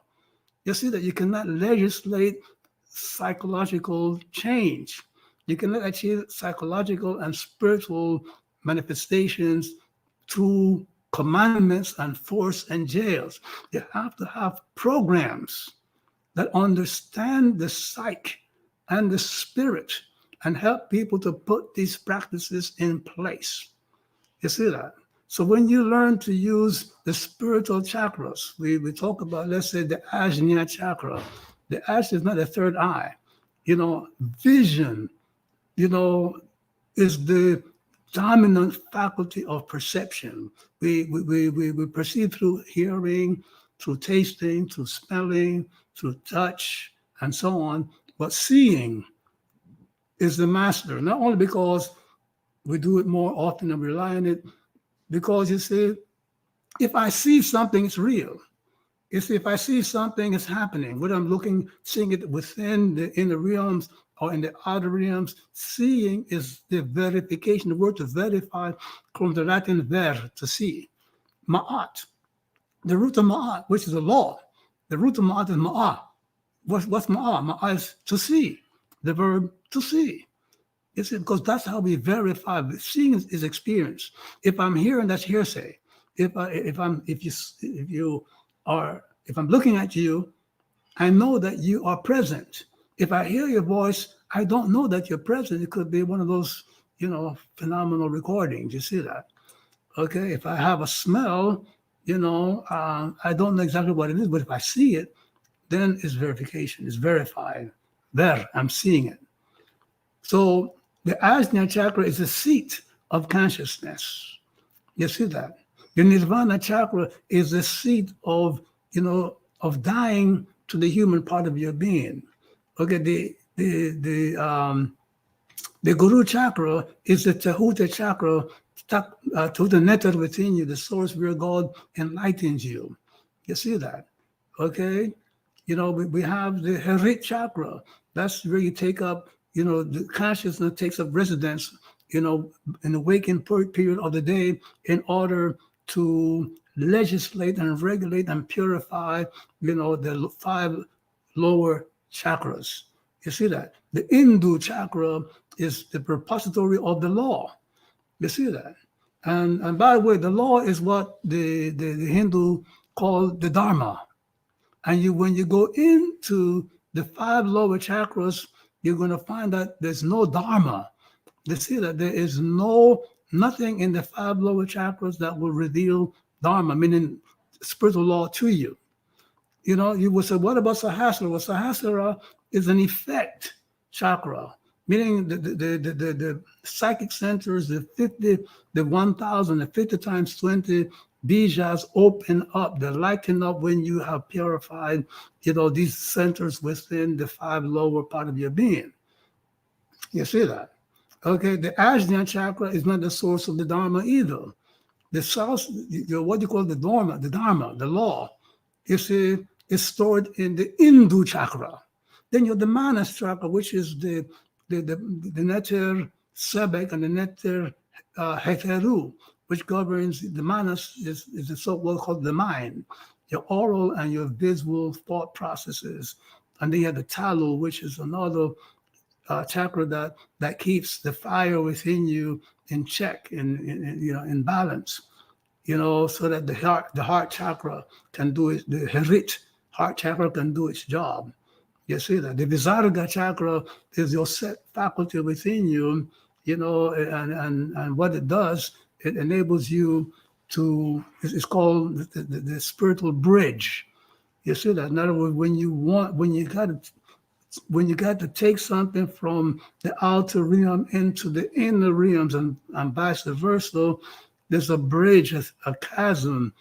you see that you cannot legislate psychological change. You cannot achieve psychological and spiritual manifestations through commandments and force and jails. You have to have programs that understand the psyche and the spirit and help people to put these practices in place. You see that? So when you learn to use the spiritual chakras, we talk about, let's say, the Ajna chakra. The Ajna is not the third eye. Vision, is the dominant faculty of perception. We perceive through hearing, through tasting, through smelling, through touch, and so on. But seeing is the master, not only because we do it more often and rely on it, because you see, if I see something, it's real. If I see something, it's happening. Whether I'm seeing it within the inner realms or in the outer realms, seeing is the verification. The word to verify from the Latin ver, to see. Ma'at, the root of ma'at, which is a law. The root of ma'at is ma'at. What's ma'at? Ma'at is to see, the verb to see. It's because that's how we verify. Seeing is experience. If I'm hearing, that's hearsay. If I'm looking at you, I know that you are present. If I hear your voice, I don't know that you're present. It could be one of those, phenomenal recordings. You see that? Okay. If I have a smell, I don't know exactly what it is, but if I see it, then it's verification. It's verified. There, I'm seeing it. So the Ajna chakra is the seat of consciousness. You see that? The Nirvana chakra is the seat of, of dying to the human part of your being. Okay, the Guru chakra is the Tahuta chakra, Tahuta Netar within you, the source where God enlightens you. You see that? Okay? We have the Harit chakra. That's where you take up, the consciousness takes up residence, in the waking period of the day in order to legislate and regulate and purify, the 5 lower chakras. You see that? The Hindu chakra is the repository of the law. You see that? And by the way, the law is what the Hindu call the Dharma. And when you go into the 5 lower chakras, you're going to find that there's no Dharma. You see that there is nothing in the 5 lower chakras that will reveal Dharma, meaning spiritual law to you. You will say, what about Sahasrara? Well, Sahasrara is an effect chakra, meaning the psychic centers, the 50, the 1,000, the 50 times 20 bijas open up, they lighten up when you have purified, these centers within the 5 lower part of your being. You see that? Okay, the Ajna chakra is not the source of the Dharma either. The source, what you call the Dharma, the law, you see, is stored in the Hindu chakra. Then you have the Manas chakra, which is the Neter Sebek and the Neter Heteru, which governs the Manas is the so-called called the mind, your oral and your visual thought processes. And then you have the Talu, which is another chakra that keeps the fire within you in check, in balance, so that the heart chakra can do it. The Harit heart chakra can do its job. You see that? The Visarga chakra is your set faculty within you, and what it does, it enables you to, it's called the spiritual bridge. You see that? In other words, when you got to take something from the outer realm into the inner realms and vice versa, there's a bridge, a chasm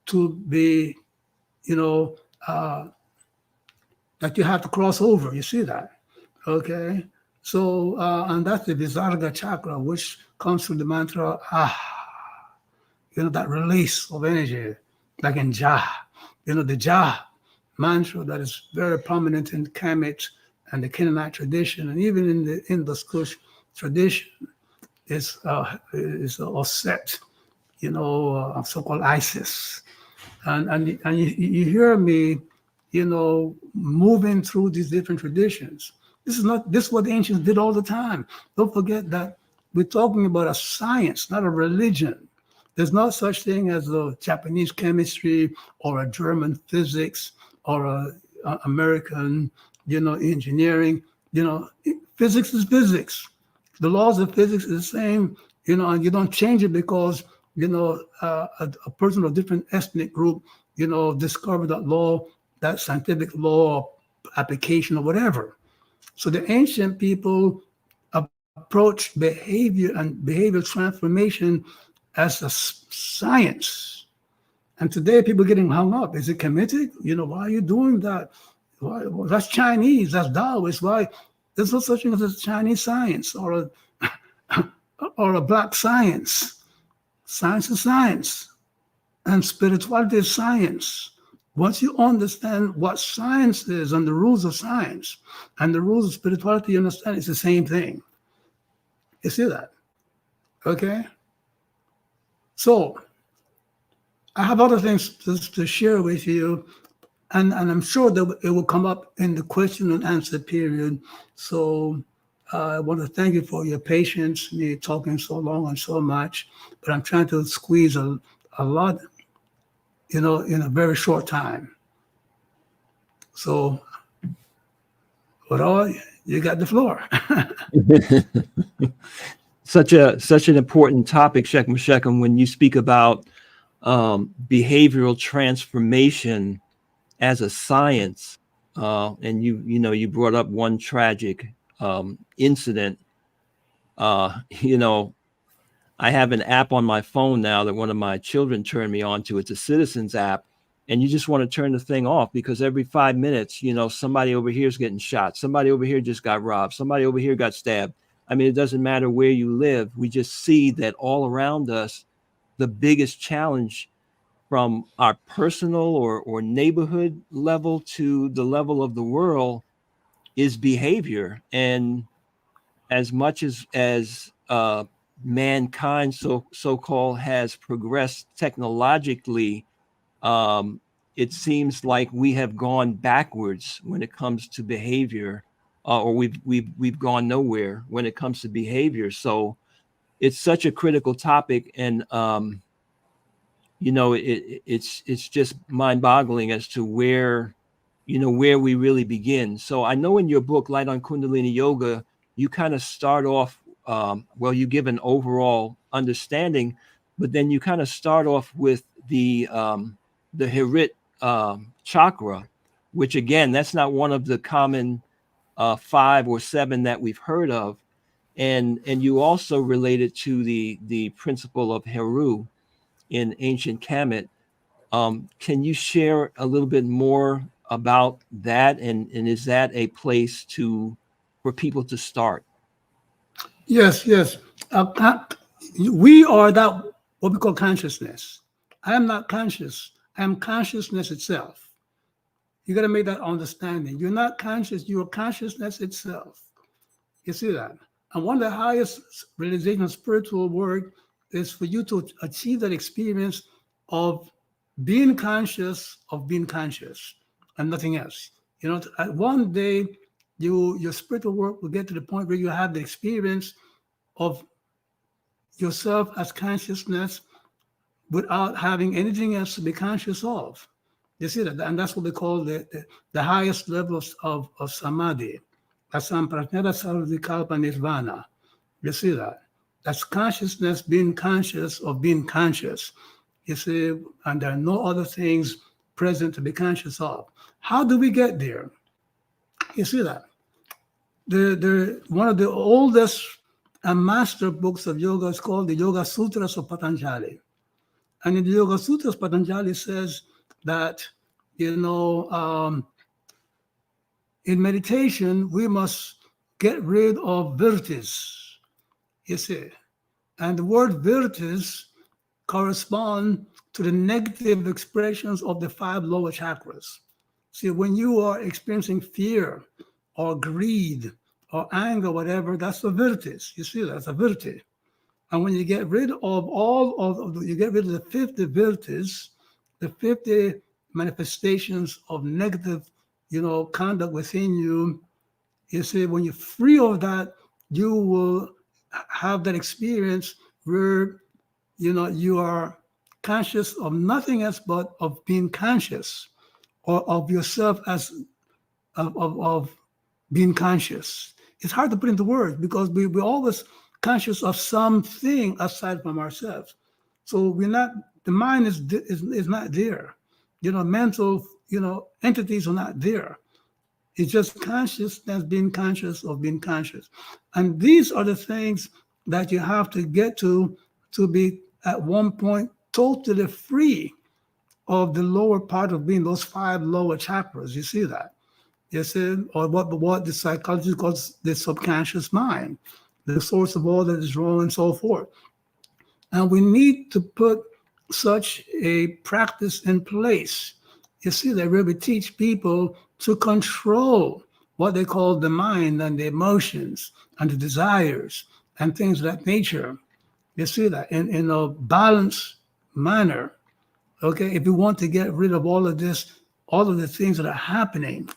to be, that you have to cross over. You see that? Okay. So, and that's the Visarga chakra, which comes from the mantra, that release of energy, like in Jah. The Jah mantra that is very prominent in Kemet and the Canaanite tradition, and even in the Indus Kush tradition, is Osset, so-called Isis. And you hear me, moving through these different traditions. This is what the ancients did all the time. Don't forget that we're talking about a science, not a religion. There's no such thing as a Japanese chemistry or a German physics or a American, engineering. Physics is physics. The laws of physics is the same, and you don't change it because, a person of different ethnic group, discovered that law, that scientific law application or whatever. So the ancient people approached behavior and behavioral transformation as a science. And today people are getting hung up. Is it Kemetic? Why are you doing that? Why? Well, that's Chinese, that's Taoist. Why? There's no such thing as a Chinese science or a black science. Science is science. And spirituality is science. Once you understand what science is and the rules of science and the rules of spirituality, you understand it's the same thing. You see that? Okay? So, I have other things to share with you, and I'm sure that it will come up in the question and answer period. So, I want to thank you for your patience, me talking so long and so much, but I'm trying to squeeze a lot, in a very short time. So, you got the floor. Such an important topic, Sheikh Meshechem, when you speak about behavioral transformation as a science. and you brought up one tragic incident. I have an app on my phone now that one of my children turned me on to. It's a Citizens app, and you just want to turn the thing off because every 5 minutes, somebody over here is getting shot. Somebody over here just got robbed. Somebody over here got stabbed. I mean, it doesn't matter where you live. We just see that all around us, the biggest challenge from our personal or neighborhood level to the level of the world is behavior. And as much as mankind so-called has progressed technologically, it seems like we have gone backwards when it comes to behavior, or we've gone nowhere when it comes to behavior. So it's such a critical topic, and it's just mind-boggling as to where we really begin. So I know in your book, Light on Kundalini Yoga, you kind of start off, you give an overall understanding, but then you kind of start off with the enriched chakra, which again, that's not one of the common 5 or 7 that we've heard of. And you also relate it to the principle of Heru in ancient Kemet. Can you share a little bit more about that? And is that a place for people to start? Yes. We are that, what we call consciousness. I am not conscious. I am consciousness itself. You got to make that understanding. You're not conscious. You are consciousness itself. You see that? And one of the highest realization of spiritual work is for you to achieve that experience of being conscious and nothing else. One day your spiritual work will get to the point where you have the experience of yourself as consciousness without having anything else to be conscious of. You see that? And that's what we call the highest level of samadhi. Asamprajnana sarvikalpa nirvana. You see that? That's consciousness being conscious of being conscious. You see, and there are no other things present to be conscious of. How do we get there? You see that? One of the oldest and master books of yoga is called the Yoga Sutras of Patanjali. And in the Yoga Sutras, Patanjali says that, in meditation, we must get rid of virtis, you see. And the word virtis corresponds to the negative expressions of the 5 lower chakras. See, when you are experiencing fear or greed or anger, whatever, that's a virtis. You see, that's a virti. And when you get rid of you get rid of the 50 virtis, the 50 manifestations of negative, conduct within you, you see, when you're free of that, you will have that experience where, you are conscious of nothing else but of being conscious, or of yourself as of being conscious. It's hard to put into words because we're always conscious of something aside from ourselves. So the mind is not there. Mental, entities are not there. It's just consciousness being conscious of being conscious. And these are the things that you have to get to be at one point totally free of the lower part of being those 5 lower chakras. You see that? You see, or what the psychology calls the subconscious mind, the source of all that is wrong and so forth. And we need to put such a practice in place. You see, they really teach people to control what they call the mind and the emotions and the desires and things of that nature. You see that in a balanced manner. Okay, if you want to get rid of all of this, all of the things that are happening,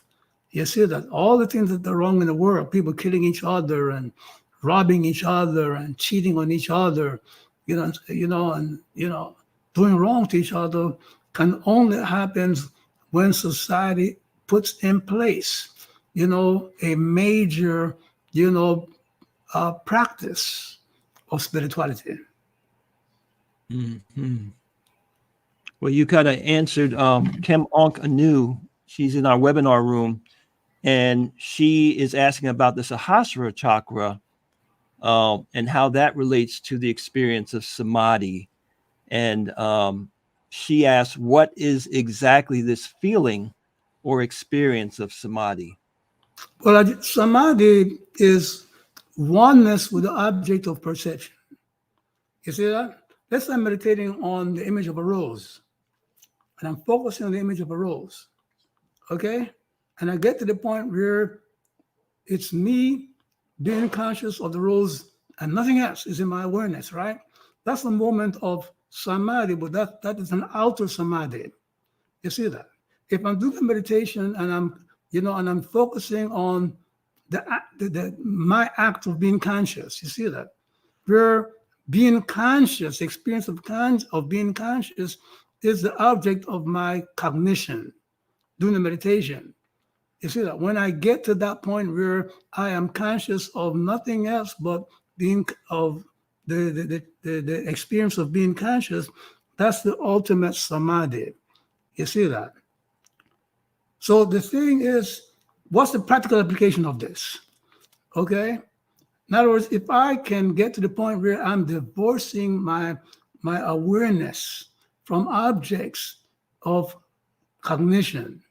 you see that all the things that are wrong in the world, people killing each other and robbing each other and cheating on each other, and doing wrong to each other, can only happen when society puts in place, a major, practice of spirituality. Mm-hmm. Well, you kind of answered Kim Onk Anu. She's in our webinar room. and she is asking about the Sahasrara chakra and how that relates to the experience of samadhi. And she asks, what is exactly this feeling or experience of samadhi? Well, samadhi is oneness with the object of perception. You see that? Let's say I'm meditating on the image of a rose, and I'm focusing on the image of a rose. Okay? And I get to the point where it's me being conscious of the rose and nothing else is in my awareness, right? That's the moment of samadhi, but that is an outer samadhi. You see that? If I'm doing meditation and I'm focusing on my act of being conscious, you see that? Where being conscious, experience of being conscious is the object of my cognition during the meditation. You see that? When I get to that point where I am conscious of nothing else but being of the experience of being conscious, that's the ultimate samadhi. You see that? So the thing is, what's the practical application of this? Okay? In other words, if I can get to the point where I'm divorcing my awareness from objects of cognition,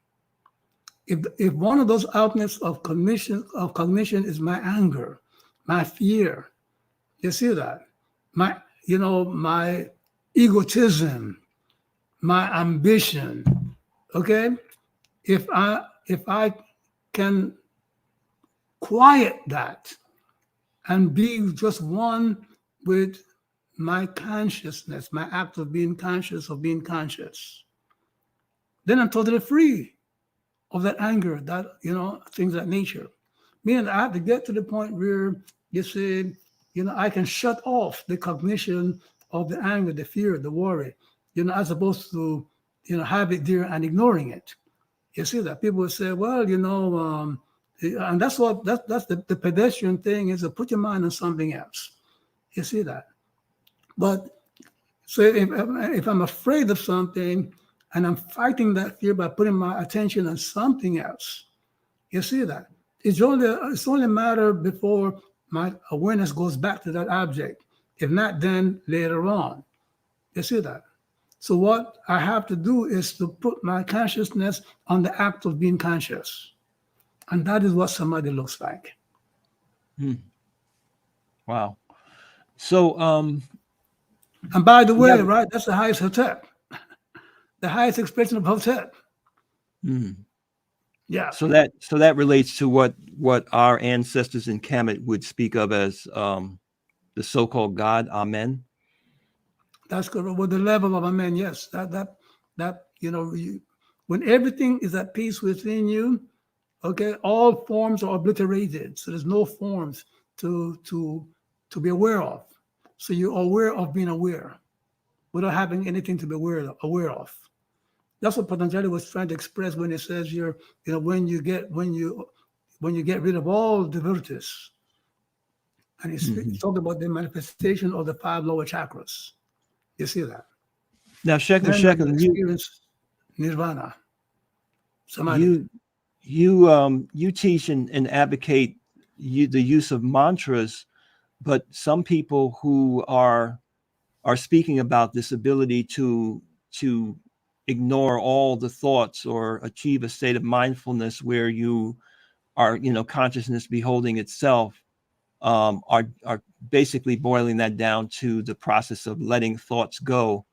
if one of those outlets of cognition is my anger, my fear, you see that? My egotism, my ambition, okay? If I can quiet that and be just one with my consciousness, my act of being conscious, then I'm totally free of that anger, that, things of that nature. Meaning I have to get to the point where, you see, I can shut off the cognition of the anger, the fear, the worry, as opposed to, have it there and ignoring it. You see that people will say, well, and that's the pedestrian thing is to put your mind on something else. You see that? But so if I'm afraid of something and I'm fighting that fear by putting my attention on something else, you see that? It's only a matter before my awareness goes back to that object. If not, then later on. You see that? So what I have to do is to put my consciousness on the act of being conscious. And that is what samadhi looks like. Wow. So, and by the way, right, that's the highest hotep, the highest expression of hotep. Yeah. So that relates to what our ancestors in Kemet would speak of as the so-called God, Amen. That's correct. With the level of Amen, yes. That when everything is at peace within you, okay, all forms are obliterated. So there's no forms to be aware of. So you're aware of being aware without having anything to be aware of. That's what Patanjali was trying to express when it says when you get rid of all the virtues. And he's talking about the manifestation of the 5 lower chakras. You see that? Now, Shekhar, you nirvana. Samadhi. You teach and advocate the use of mantras, but some people who are speaking about this ability to ignore all the thoughts or achieve a state of mindfulness where you are, consciousness beholding itself, are basically boiling that down to the process of letting thoughts go.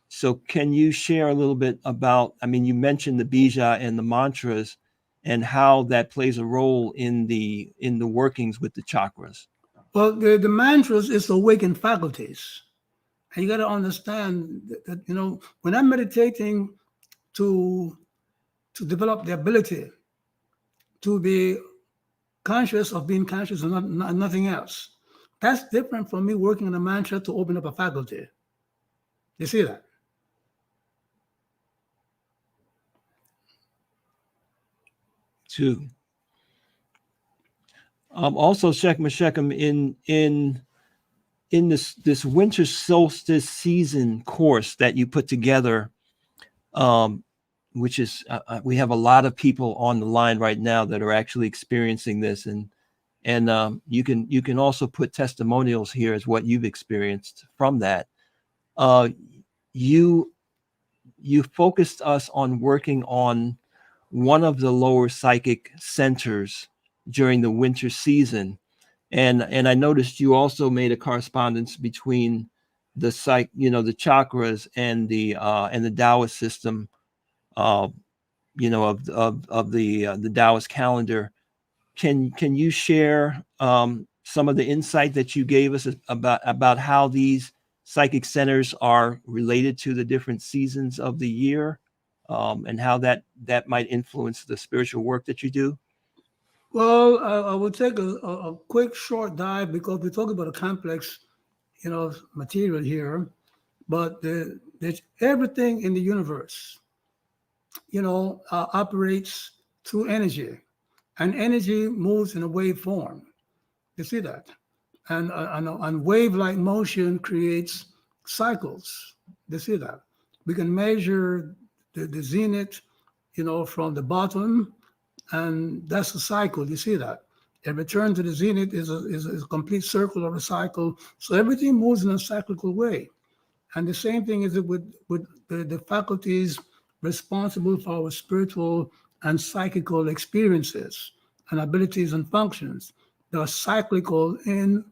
So can you share a little bit about, you mentioned the bija and the mantras and how that plays a role in the workings with the chakras? Well, the mantras is awakened faculties. And you got to understand that, when I'm meditating to develop the ability to be conscious of being conscious and nothing else, that's different from me working on a mantra to open up a faculty. You see that? Too. Also, Shechem, in this winter solstice season course that you put together, which is we have a lot of people on the line right now that are actually experiencing this, and you can also put testimonials here as what you've experienced from that. You focused us on working on one of the lower psychic centers during the winter season, and I noticed you also made a correspondence between the the chakras and the Taoist system, of the Taoist calendar. Can you share some of the insight that you gave us about how these psychic centers are related to the different seasons of the year, and how that might influence the spiritual work that you do? Well, I will take a quick short dive because we're talking about a complex, material here. But there's everything in the universe, operates through energy, and energy moves in a wave form. You see that, and wave-like motion creates cycles. You see that. We can measure the zenith, from the bottom, and that's a cycle. You see that. A return to the zenith is a complete circle of a cycle. So everything moves in a cyclical way. And the same thing is with the faculties responsible for our spiritual and psychical experiences and abilities and functions. They are cyclical in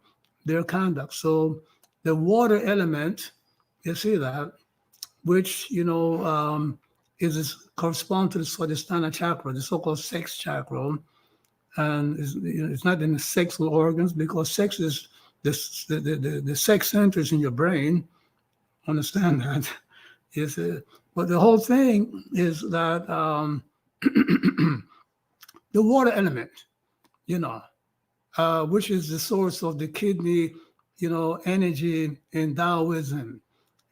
their conduct. So the water element, you see that, which, corresponds to the Swadhisthana chakra, the so-called sex chakra. And it's not in the sexual organs, because sex is the sex centers in your brain. Understand that. But the whole thing is that the water element, which is the source of the kidney, energy in Taoism,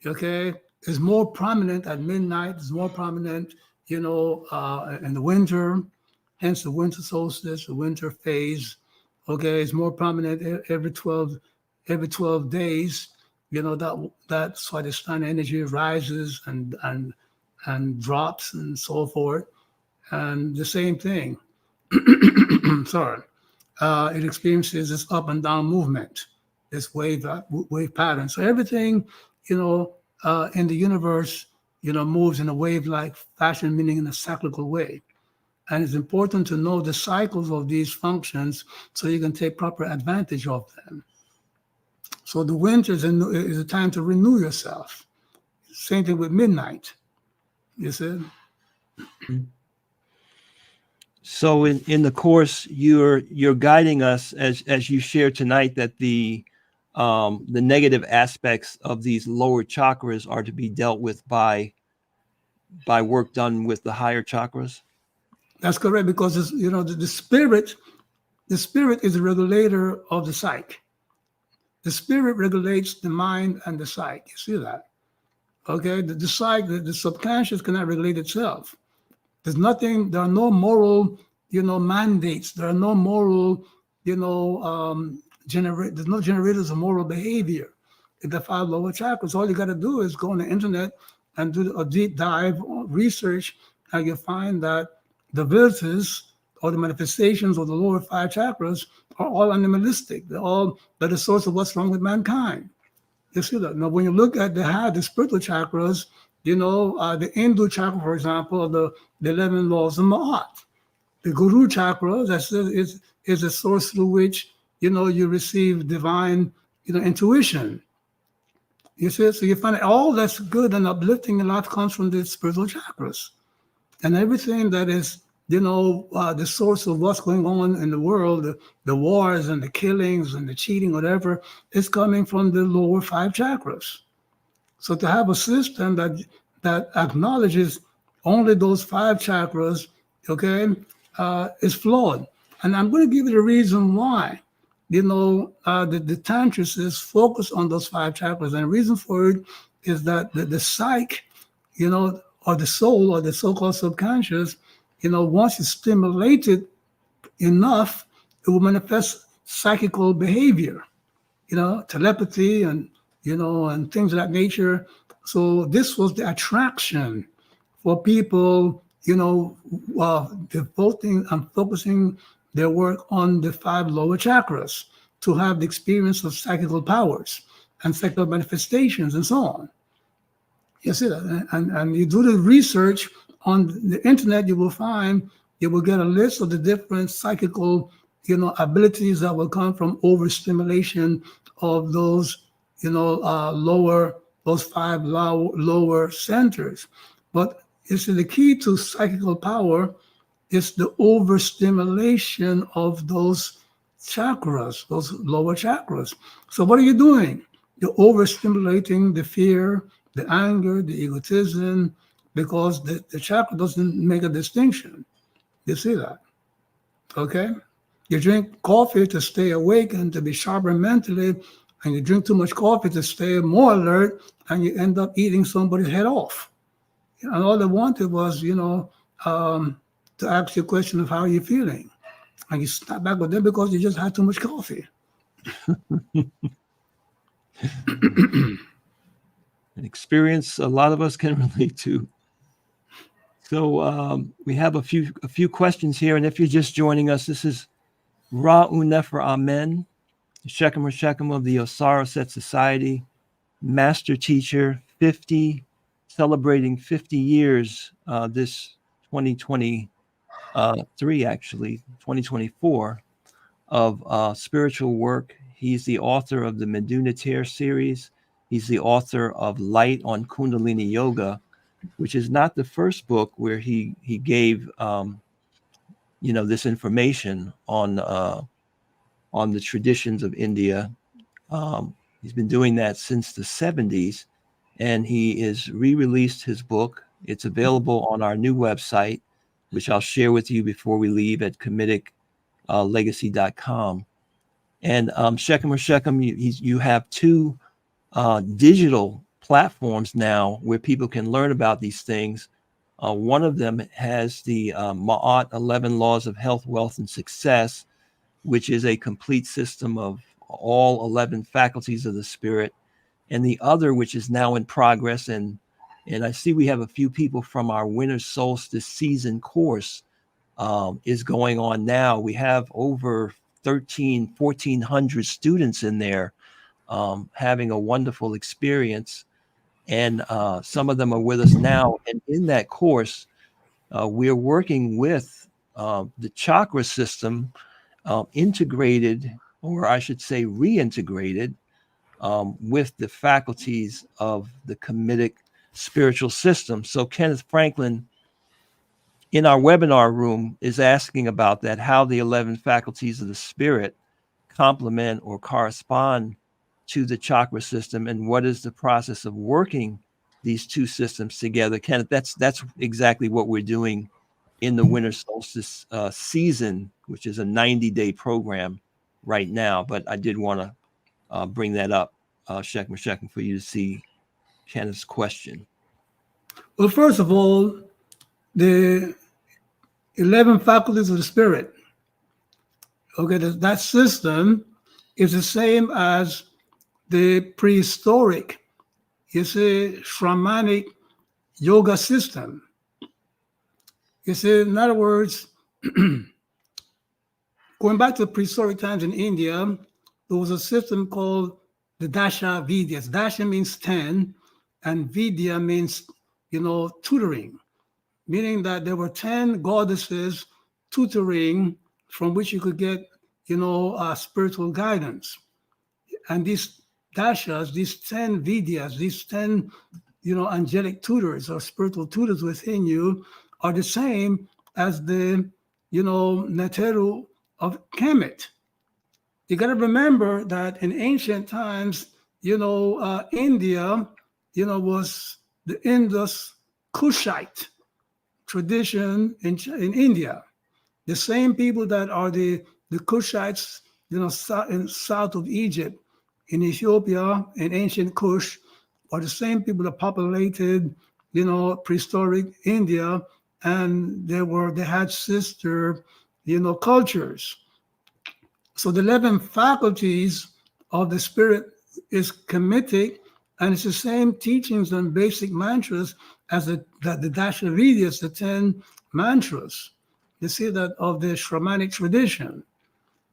okay, is more prominent at midnight, is more prominent, in the winter, hence the winter solstice, the winter phase, okay, is more prominent every 12 days. That's why the sun energy rises and drops and so forth. And the same thing, sorry, it experiences this up and down movement, this wave pattern. So everything, in the universe, moves in a wave-like fashion, meaning in a cyclical way. And it's important to know the cycles of these functions so you can take proper advantage of them. So the winter is a time to renew yourself. Same thing with midnight. You see? So in the course, you're guiding us as you share tonight that the negative aspects of these lower chakras are to be dealt with by work done with the higher chakras. That's correct, because it's, the spirit is a regulator of the psyche. The spirit regulates the mind and the psyche. You see that? Okay, the psyche, the subconscious cannot regulate itself. There are no moral, mandates. There are no moral, there's no generators of moral behavior in the 5 lower chakras. All you got to do is go on the internet and do a deep dive research, and you find that the virtues or the manifestations of the lower 5 chakras are all animalistic. They're the source of what's wrong with mankind. You see that? Now, when you look at the spiritual chakras, the Hindu chakra, for example, the 11 laws of Ma'at. The Guru chakra, is a source through which, you receive divine, intuition. You see, so you find all that's good and uplifting in life comes from the spiritual chakras. And everything that is, the source of what's going on in the world, the wars and the killings and the cheating, whatever, is coming from the lower 5 chakras. So to have a system that acknowledges only those 5 chakras, okay, is flawed. And I'm going to give you the reason why. The tantrists focus on those 5 chakras, and the reason for it is that the psyche, or the soul, or the so-called subconscious, once it's stimulated enough, it will manifest psychical behavior, telepathy and things of that nature. So this was the attraction for people, devoting and focusing their work on the 5 lower chakras to have the experience of psychical powers and psychical manifestations and so on. You see that? And you do the research on the internet, you will get a list of the different psychical, abilities that will come from overstimulation of those, those 5 lower centers. But you see, the key to psychical power is the overstimulation of those chakras, those lower chakras. So what are you doing? You're overstimulating the fear, the anger, the egotism, because the chakra doesn't make a distinction. You see that? Okay? You drink coffee to stay awake and to be sharper mentally, and you drink too much coffee to stay more alert, and you end up eating somebody's head off. And all they wanted was, to ask you a question of how you're feeling. And you snap back with them because you just had too much coffee. An experience a lot of us can relate to. So we have a few questions here, and if you're just joining us, this is Ra Un Nefer Amen, Shechem Shechem of the Osiris Set Society, Master Teacher, celebrating 50 years this 2023, actually, 2024, of spiritual work. He's the author of the Meduniter series. He's the author of Light on Kundalini Yoga, which is not the first book where he gave this information on the traditions of India. He's been doing that since the 70s, and he is re-released his book. It's available on our new website, which I'll share with you before we leave at comedic-legacy.com. And Shechem, you have 2 digital platforms now where people can learn about these things. One of them has the Ma'at 11 Laws of Health, Wealth, and Success, which is a complete system of all 11 faculties of the spirit. And the other, which is now in progress, and I see we have a few people from our Winter Solstice season course is going on now. We have over 1,400 students in there having a wonderful experience. And some of them are with us now. And in that course, we're working with the chakra system integrated, or I should say reintegrated, with the faculties of the Kemetic spiritual system. So Kenneth Franklin, in our webinar room, is asking about that, how the 11 faculties of the spirit complement or correspond to the chakra system, and what is the process of working these 2 systems together. Kenneth, that's exactly what we're doing in the Winter Solstice season, which is a 90-day program right now. But I did want to bring that up, Shechem, for you to see Kenneth's question. Well, first of all, the 11 faculties of the spirit, okay, that system is the same as the prehistoric, shamanic yoga system. You see, in other words, going back to the prehistoric times in India, there was a system called the Dasha Vidyas. Dasha means 10, and Vidya means, tutoring, meaning that there were 10 goddesses tutoring from which you could get, spiritual guidance. And these dashas, these 10 Vidyas, these 10, angelic tutors or spiritual tutors within you are the same as the, Neteru of Kemet. You got to remember that in ancient times, India, was the Indus Kushite tradition in India. The same people that are the Kushites, in south of Egypt, in Ethiopia, in ancient Kush, are the same people that populated, prehistoric India, and they had sister, cultures. So the 11 faculties of the spirit is Kemetic, and it's the same teachings and basic mantras as the Dashavidyas, the 10 mantras. You see that of the Shramanic tradition.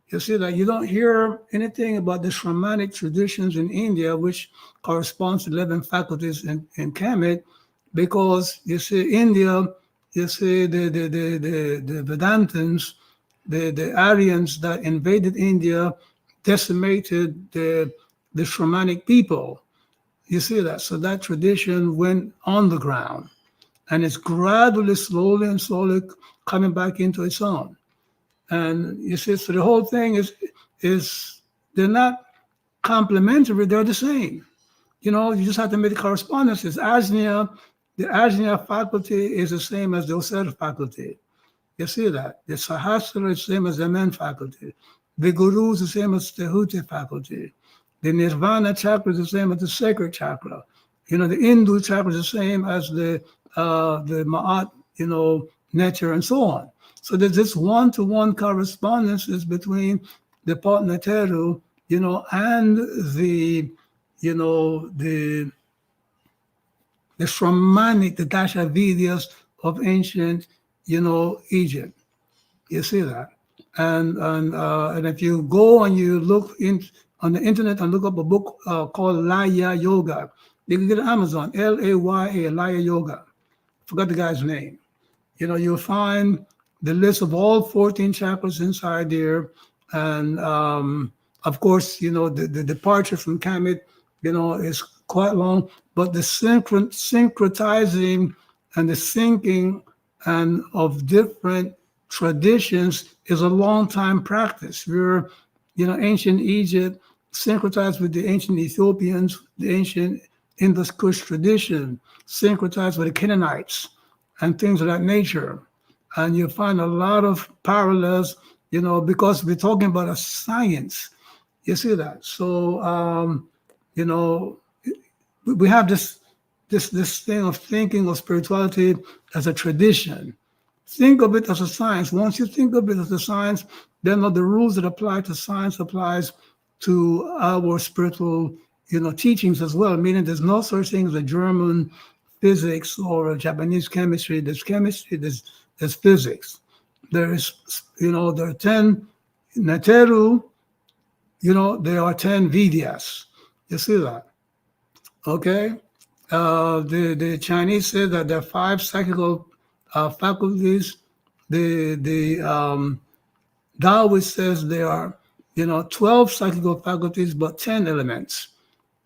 You see that you don't hear anything about the Shramanic traditions in India, which corresponds to 11 faculties in Kemet, because you see India, you see the Vedantins, the Aryans that invaded India, decimated the Shramanic people. You see that? So that tradition went on the ground, and it's gradually, slowly and slowly coming back into its own. And you see, so the whole thing is they're not complementary, they're the same. You know, you just have to make the correspondences. Ajna, the Ajna faculty is the same as the Osera faculty. You see that? The Sahasrara is the same as the Men faculty. The Guru is the same as the Huti faculty. The Nirvana chakra is the same as the sacred chakra. You know, the Hindu chakra is the same as the Ma'at, you know, nature and so on. So there's this one-to-one correspondences between the Patnateru, you know, and the, you know, the Shramanic, the Dashavidyas of ancient, you know, Egypt. You see that, and if you go and you look on the internet and look up a book called Laya Yoga, you can get it on Amazon, Laya, Laya Yoga. Forgot the guy's name. You know, you'll find the list of all 14 chakras inside there, and of course, you know, the departure from Kemet, you know, is quite long, but the syncretizing and the syncing and of different traditions is a long time practice. We're, you know, ancient Egypt syncretized with the ancient Ethiopians, the ancient Indus Kush tradition, syncretized with the Canaanites and things of that nature. And you find a lot of parallels, you know, because we're talking about a science. You see that? So, you know, we have this thing of thinking of spirituality as a tradition. Think of it as a science. Once you think of it as a science, then the rules that apply to science applies to our spiritual, you know, teachings as well. Meaning, there's no such thing as a German physics or a Japanese chemistry. There's chemistry. There's physics. There is, you know, there are 10 Neteru. You know, there are 10 Vidyas. You see that? Okay. The Chinese say that there are 5 psychical faculties. The Taoist says there are, you know, 12 psychical faculties, but 10 elements.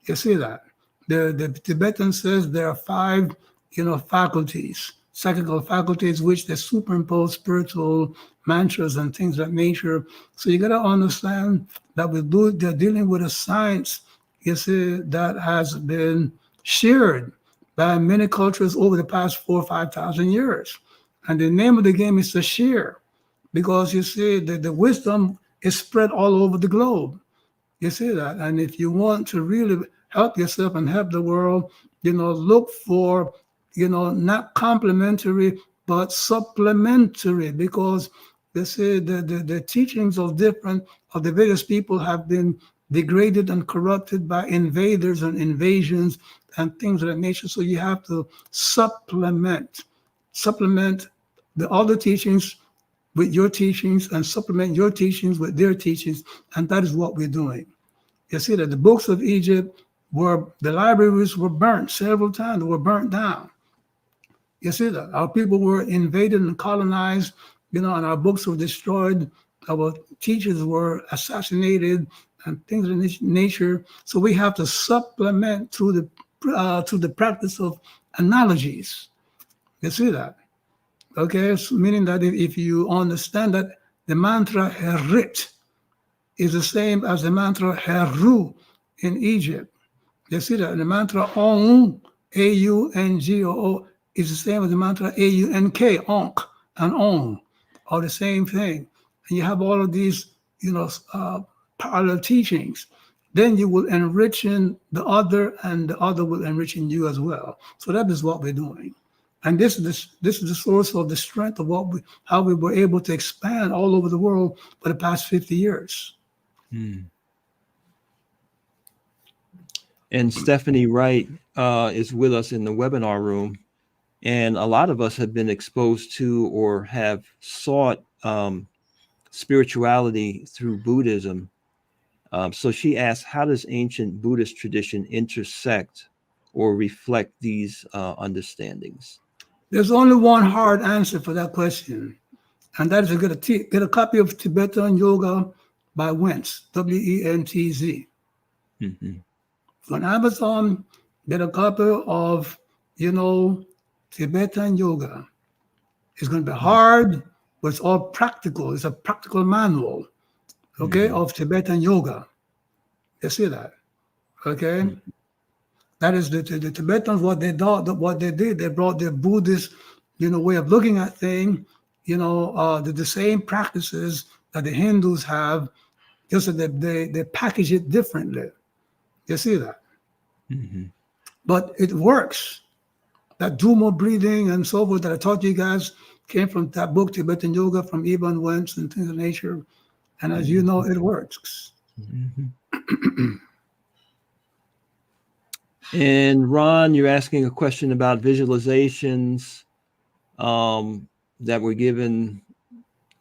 You see that? The Tibetan says there are 5, you know, faculties, psychical faculties, which they superimpose spiritual mantras and things of that nature. So you got to understand that they're dealing with a science, you see, that has been shared by many cultures over the past 4,000 or 5,000 years. And the name of the game is to share, because you see the wisdom is spread all over the globe. You see that? And if you want to really help yourself and help the world, you know, look for, you know, not complementary, but supplementary, because they say the teachings of the various people have been degraded and corrupted by invaders and invasions and things of that nature. So you have to supplement the other teachings with your teachings and supplement your teachings with their teachings. And that is what we're doing. You see that the books of Egypt the libraries were burnt several times. They were burnt down. You see that our people were invaded and colonized, you know, and our books were destroyed. Our teachers were assassinated and things of this nature. So we have to supplement through the practice of analogies. You see that? Okay, so meaning that if you understand that the mantra Herit is the same as the mantra Heru in Egypt. You see that the mantra Aung, A-U-N-G-O-O, is the same as the mantra A-U-N-K, Ankh and Aung, are the same thing. And you have all of these, you know, parallel teachings. Then you will enrich in the other, and the other will enrich in you as well. So that is what we're doing. And this is the source of the strength of how we were able to expand all over the world for the past 50 years. And Stephanie Wright is with us in the webinar room. And a lot of us have been exposed to or have sought spirituality through Buddhism. So she asked, how does ancient Buddhist tradition intersect or reflect these understandings? There's only one hard answer for that question, and that is to get a copy of Tibetan Yoga by Wentz, Wentz. On Amazon, get a copy of, Tibetan Yoga. It's going to be hard, but it's all practical. It's a practical manual, of Tibetan Yoga. You see that? Okay? That is the Tibetans, what they did, they brought their Buddhist, way of looking at things, the same practices that the Hindus have, just that they package it differently. You see that? But it works. That Duma breathing and so forth that I taught you guys came from that book, Tibetan Yoga, from Ibn Wentz and things of nature. And as you know, it works. And Ron, you're asking a question about visualizations that were given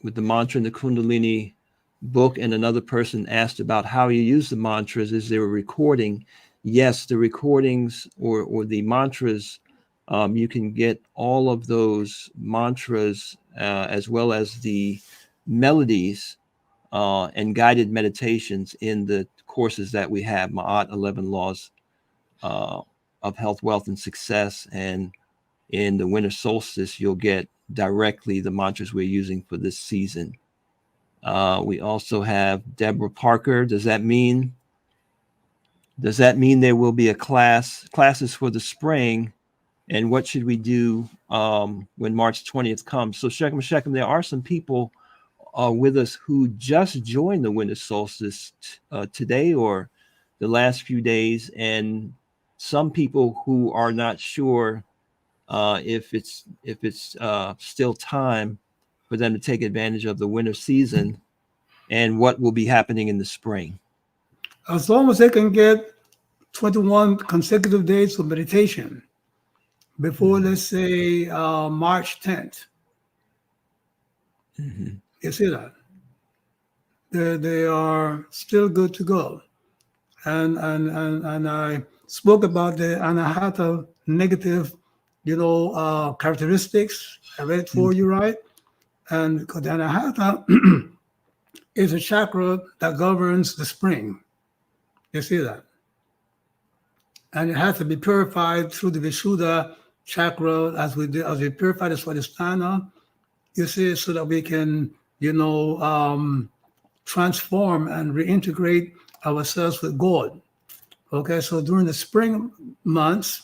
with the mantra in the Kundalini book, and another person asked about how you use the mantras. Is there a recording? Yes, the recordings or the mantras, you can get all of those mantras as well as the melodies and guided meditations in the courses that we have, Ma'at 11 Laws of Health, Wealth, and Success. And in the winter solstice, you'll get directly the mantras we're using for this season. We also have Deborah Parker. Does that mean there will be a classes for the spring? And what should we do when March 20th comes? So Shechem, there are some people with us who just joined the winter solstice today or the last few days, and some people who are not sure if it's still time for them to take advantage of the winter season and what will be happening in the spring. As long as they can get 21 consecutive days of meditation before, let's say, March 10th. You see that? They are still good to go. And I spoke about the Anahata negative, characteristics. I read it for you, right? And the Anahata is a chakra that governs the spring. You see that? And it has to be purified through the Vishuddha chakra as we purify the Swadhisthana, you see, so that we can, transform and reintegrate ourselves with God. Okay, so during the spring months,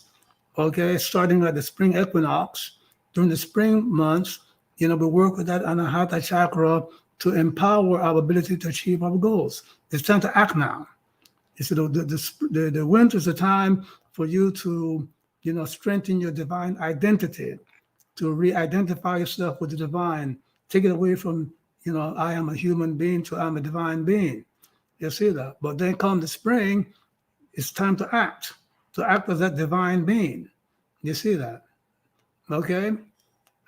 starting at the spring equinox, during the spring months, we work with that Anahata chakra to empower our ability to achieve our goals. It's time to act now. You see, the winter is a time for you to, strengthen your divine identity, to re-identify yourself with the divine, take it away from, I am a human being to I'm a divine being. You see that? But then come the spring, it's time to act as that divine being. You see that? Okay?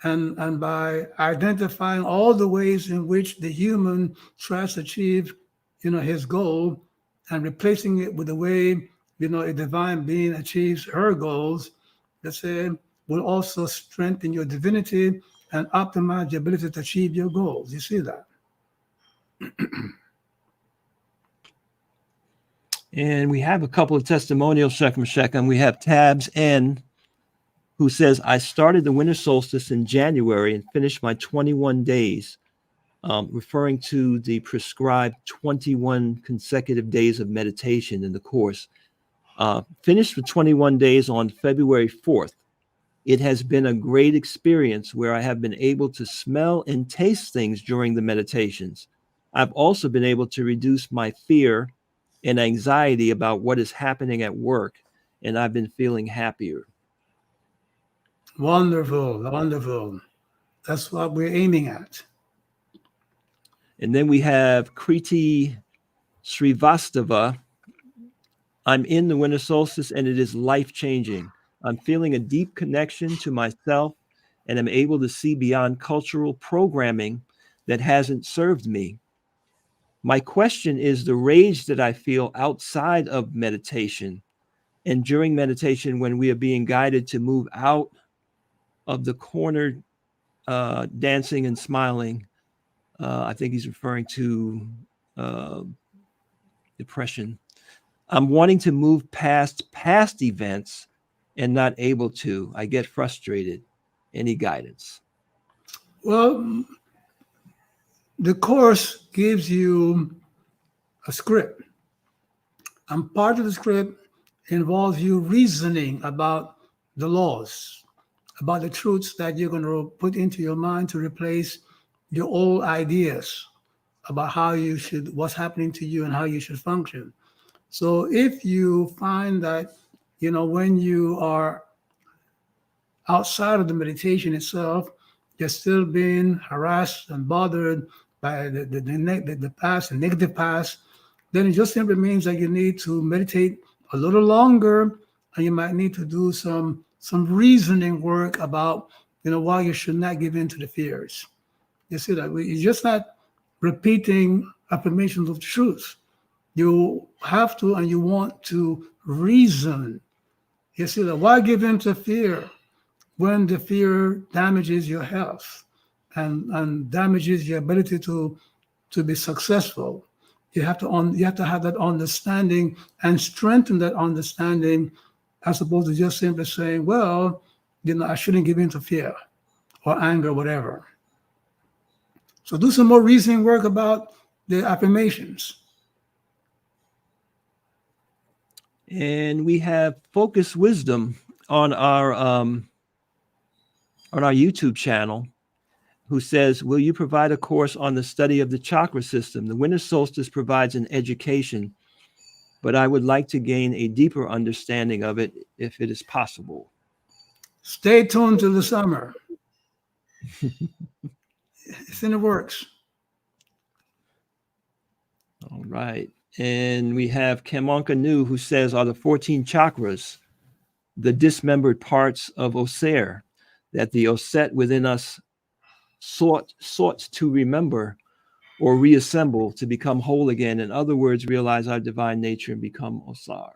And by identifying all the ways in which the human tries to achieve, his goal, and replacing it with the way, a divine being achieves her goals, let's say, will also strengthen your divinity and optimize your ability to achieve your goals. You see that? And we have a couple of testimonials, Shechem. We have Tabs N, who says, I started the winter solstice in January and finished my 21 days, referring to the prescribed 21 consecutive days of meditation in the course. Finished for 21 days on February 4th. It has been a great experience where I have been able to smell and taste things during the meditations. I've also been able to reduce my fear and anxiety about what is happening at work, and I've been feeling happier. Wonderful, wonderful. That's what we're aiming at. And then we have Kriti Srivastava. I'm in the winter solstice and it is life-changing. I'm feeling a deep connection to myself and am able to see beyond cultural programming that hasn't served me. My question is the rage that I feel outside of meditation and during meditation when we are being guided to move out of the corner, dancing and smiling. I think he's referring to depression. I'm wanting to move past events and not able to. I get frustrated. Any guidance? Well, the course gives you a script, and part of the script involves you reasoning about the laws, about the truths that you're going to put into your mind to replace your old ideas about how you should, what's happening to you and how you should function. So if you find that, when you are outside of the meditation itself, you're still being harassed and bothered by the past, the negative past, then it just simply means that you need to meditate a little longer, and you might need to do some reasoning work about, why you should not give in to the fears. You see that you're just not repeating affirmations of truth. You have to, and you want to reason. You see that why give in to fear when the fear damages your health and damages your ability to be successful? You have to have that understanding and strengthen that understanding, as opposed to just simply saying, well, I shouldn't give in to fear or anger, whatever. So do some more reasoning work about the affirmations. And we have Focus Wisdom on our YouTube channel, who says, will you provide a course on the study of the chakra system? The winter solstice provides an education, but I would like to gain a deeper understanding of it if it is possible. Stay tuned to the summer. It's in the works. All right. And we have Kemonka Nu, who says, are the 14 chakras the dismembered parts of Osir that the Oset within us sought to remember or reassemble to become whole again? In other words, realize our divine nature and become Osar.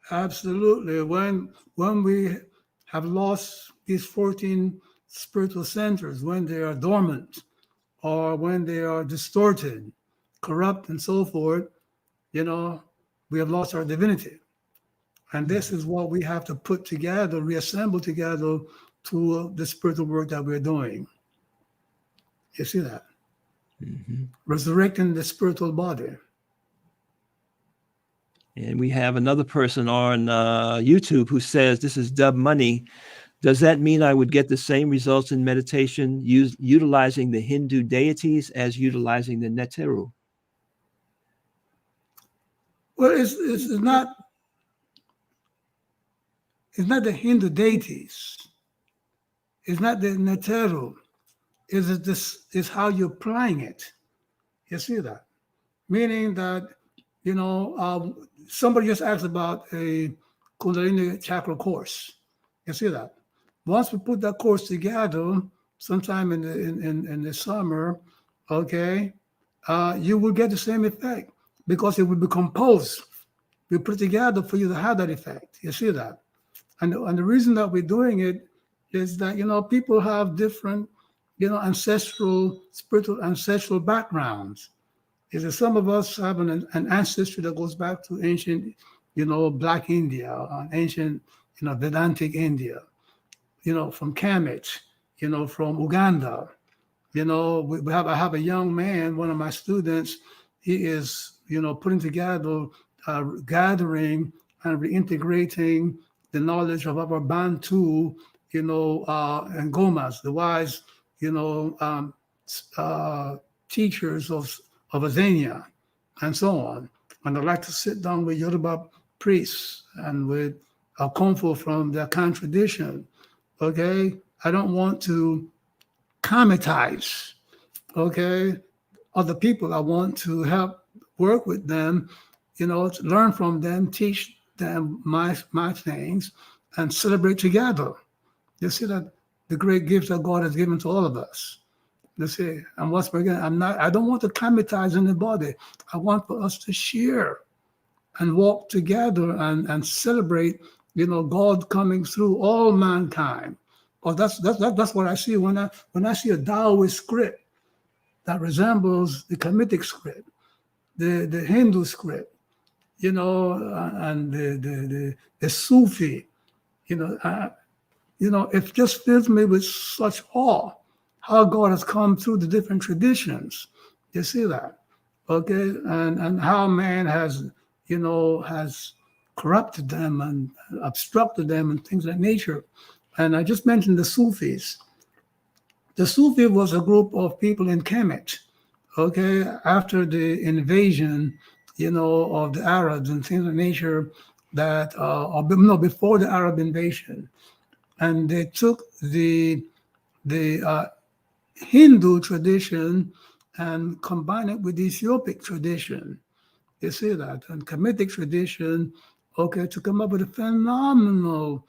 Absolutely. When we have lost these 14 spiritual centers, when they are dormant or when they are distorted, corrupt, and so forth, we have lost our divinity. And this is what we have to put together, reassemble together to the spiritual work that we're doing. You see that? Mm-hmm. Resurrecting the spiritual body. And we have another person on YouTube who says, this is Dub Money. Does that mean I would get the same results in meditation utilizing the Hindu deities as utilizing the Neteru? Well, it's not the Hindu deities. It's not the Neteru. Is how you're applying it. You see that? Meaning that, somebody just asked about a Kundalini Chakra course. You see that? Once we put that course together, sometime in the summer, okay, you will get the same effect because it will be composed. We put it together for you to have that effect. You see that? And the reason that we're doing it is that, people have different, spiritual ancestral backgrounds. Is that some of us have an ancestry that goes back to ancient, Black India, ancient, Vedantic India, from Kemet, from Uganda. I have a young man, one of my students, he is, putting together, gathering and reintegrating the knowledge of our Bantu, and Gomas, the wise, teachers of Azania, and so on. And I'd like to sit down with Yoruba priests and with a Konfu from the Khan tradition. Okay, I don't want to Kamitize, okay, other people. I want to help work with them, to learn from them, teach them my things, and celebrate together. You see that the great gift that God has given to all of us. You see, and once again, I don't want to traumatize anybody. I want for us to share and walk together and celebrate, God coming through all mankind. Or that's what I see when I see a Taoist script that resembles the Kemetic script, the Hindu script, and the Sufi, it just fills me with such awe how God has come through the different traditions. You see that, okay, and how man has corrupted them and obstructed them and things of that nature. And I just mentioned the Sufis. The Sufi was a group of people in Kemet, okay, after the invasion, of the Arabs and things of that nature before the Arab invasion. And they took the Hindu tradition and combined it with the Ethiopic tradition. You see that, and Kemetic tradition, okay, to come up with a phenomenal,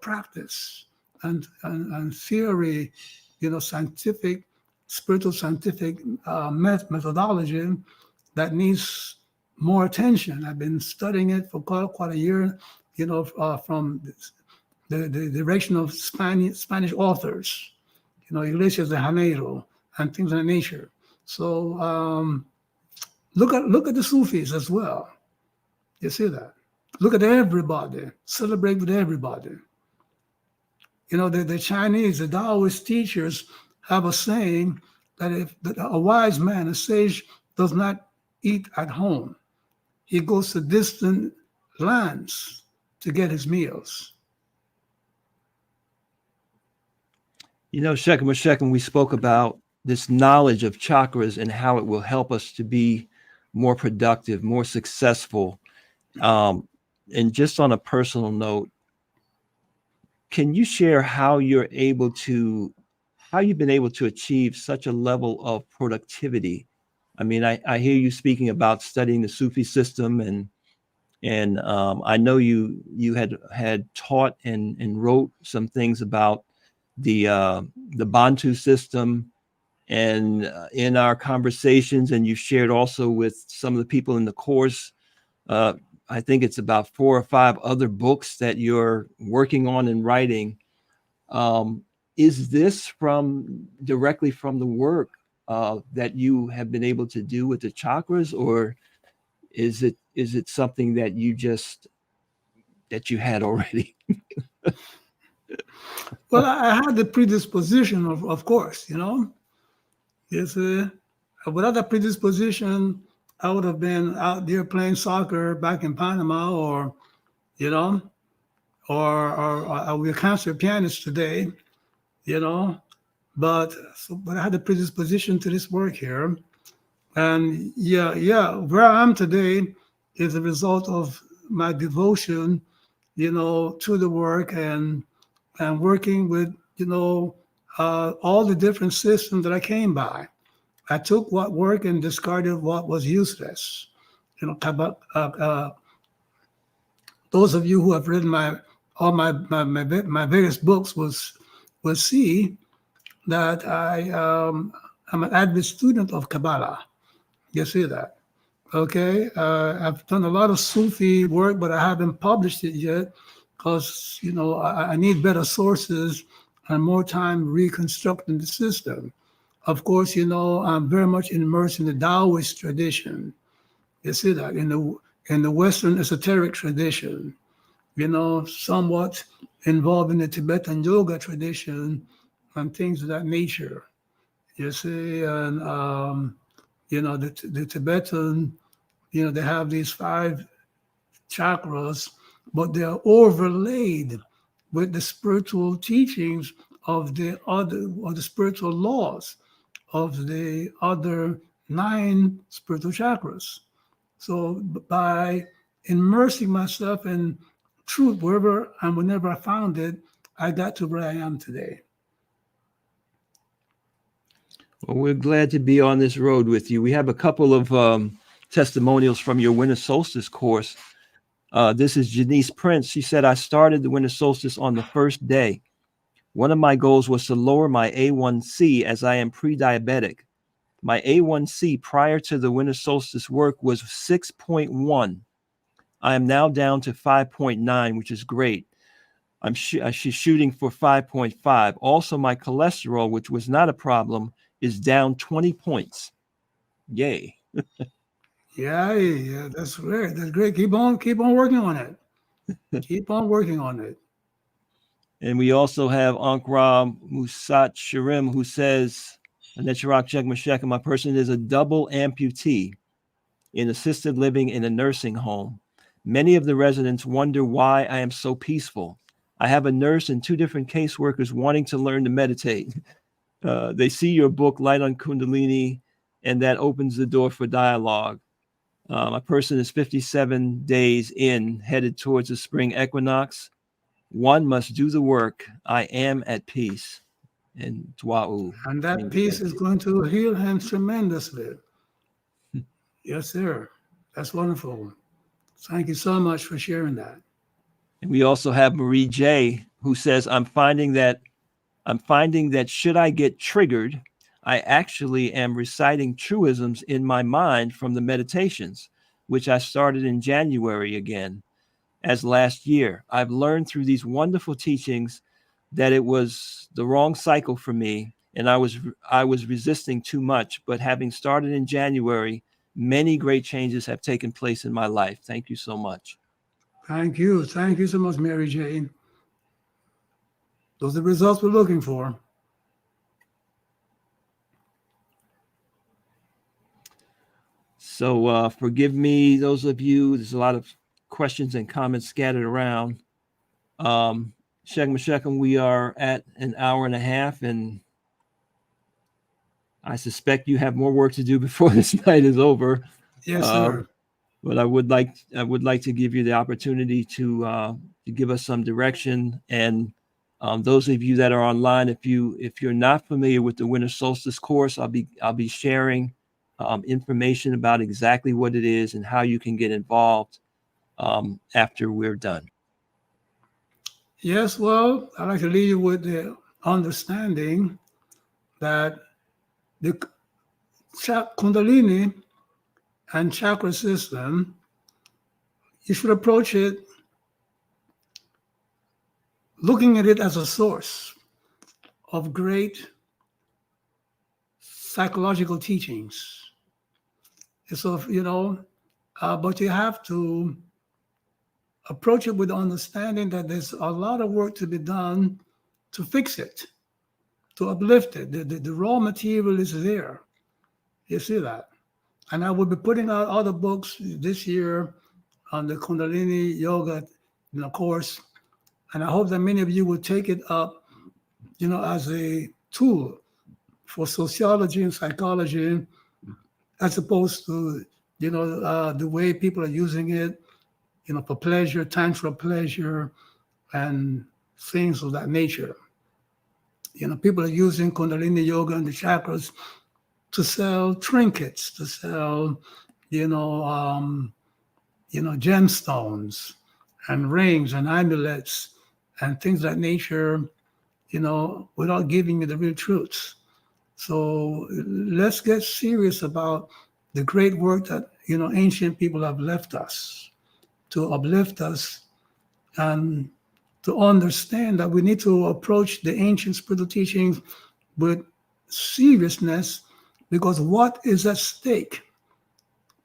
practice and theory, scientific, spiritual scientific methodology that needs more attention. I've been studying it for quite a year, from the direction of Spanish authors, Iglesias de Janeiro and things of that nature. So look at the Sufis as well. You see that? Look at everybody. Celebrate with everybody. The Chinese, the Taoist teachers have a saying that a wise man, a sage, does not eat at home. He goes to distant lands to get his meals. Shekin, we spoke about this knowledge of chakras and how it will help us to be more productive, more successful. And just on a personal note, can you share how you've been able to achieve such a level of productivity? I mean, I hear you speaking about studying the Sufi system, and I know you had taught and wrote some things about the Bantu system, and in our conversations, and you shared also with some of the people in the course. I think it's about 4 or 5 other books that you're working on and writing. Is this directly from the work that you have been able to do with the chakras, or is it something that you had already? Well, I had the predisposition, of course, Yes, without that predisposition, I would have been out there playing soccer back in Panama, or I'll be a concert pianist today, But I had the predisposition to this work here, and where I am today is a result of my devotion, to the work and working with, all the different systems that I came by. I took what worked and discarded what was useless. Those of you who have read all my various books will see that I'm an avid student of Kabbalah. You see that? Okay, I've done a lot of Sufi work, but I haven't published it yet because I need better sources and more time reconstructing the system. Of course, I'm very much immersed in the Taoist tradition. You see that in the Western esoteric tradition, somewhat involved in the Tibetan yoga tradition and things of that nature. You see, and the Tibetan, they have these 5 chakras, but they're overlaid with the spiritual teachings of the spiritual laws of the other 9 spiritual chakras. So by immersing myself in truth wherever and whenever I found it, I got to where I am today. Well, we're glad to be on this road with you. We have a couple of testimonials from your winter solstice course. This is Janice Prince. She said, I started the winter solstice on the first day. One of my goals was to lower my A1C as I am pre-diabetic. My A1C prior to the winter solstice work was 6.1. I am now down to 5.9, which is great. She's shooting for 5.5. Also, my cholesterol, which was not a problem, is down 20 points. Yay. Yeah, that's great. That's great. Keep on working on it. Keep on working on it. And we also have Ankra Musat Shirim, who says, Anetcharak Chekmashek, my person is a double amputee in assisted living in a nursing home. Many of the residents wonder why I am so peaceful. I have a nurse and 2 different caseworkers wanting to learn to meditate. They see your book, Light on Kundalini, and that opens the door for dialogue. My person is 57 days in, headed towards the spring equinox. One must do the work. I am at peace. And Dwa'u. And that peace is going to heal him tremendously. Yes, sir. That's wonderful. Thank you so much for sharing that. And we also have Marie J, who says, I'm finding that should I get triggered, I actually am reciting truisms in my mind from the meditations, which I started in January again, as last year. I've learned through these wonderful teachings that it was the wrong cycle for me, and I was resisting too much. But having started in January, many great changes have taken place in my life. Thank you so much. Thank you. Thank you so much, Mary Jane. Those are the results we're looking for. So forgive me, those of you, there's a lot of questions and comments scattered around. Shekhem, we are at an hour and a half, and I suspect you have more work to do before this night is over. Yes, sir. But I would like to give you the opportunity to give us some direction. And those of you that are online, if you're not familiar with the Winter Solstice course, I'll be sharing information about exactly what it is and how you can get involved after we're done. Yes, well, I'd like to leave you with the understanding that the Kundalini and chakra system, you should approach it looking at it as a source of great psychological teachings. So, but you have to approach it with the understanding that there's a lot of work to be done to fix it, to uplift it. The raw material is there. You see that? And I will be putting out other books this year on the Kundalini Yoga course. And I hope that many of you will take it up, as a tool for sociology and psychology, as opposed to, the way people are using it, for pleasure, tantra pleasure, and things of that nature. People are using Kundalini Yoga and the chakras to sell trinkets, to sell, gemstones and rings and amulets and things of that nature, without giving you the real truths. So let's get serious about the great work that, ancient people have left us, to uplift us and to understand that we need to approach the ancient spiritual teachings with seriousness, because what is at stake?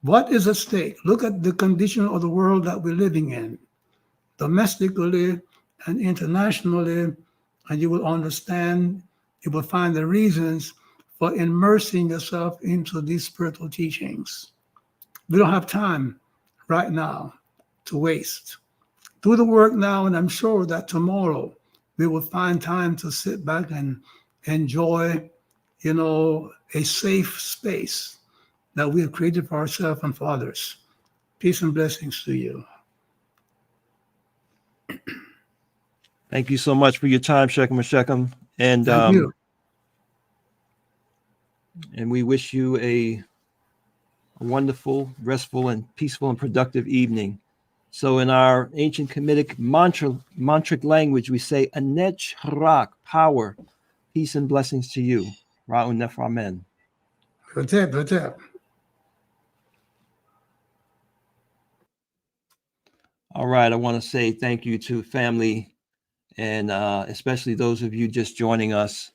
What is at stake? Look at the condition of the world that we're living in, domestically and internationally, and you will understand, you will find the reasons for immersing yourself into these spiritual teachings. We don't have time right now to waste. Do the work now, and I'm sure that tomorrow we will find time to sit back and enjoy, a safe space that we have created for ourselves and for others. Peace and blessings to you. Thank you so much for your time, Shekhem. And Thank you. And we wish you a wonderful, restful, and peaceful and productive evening. So in our ancient Kemetic mantric language, we say enriched, power, peace and blessings to you. Ra Un Nefer Amen. Peut-être. All right, I want to say thank you to family, and especially those of you just joining us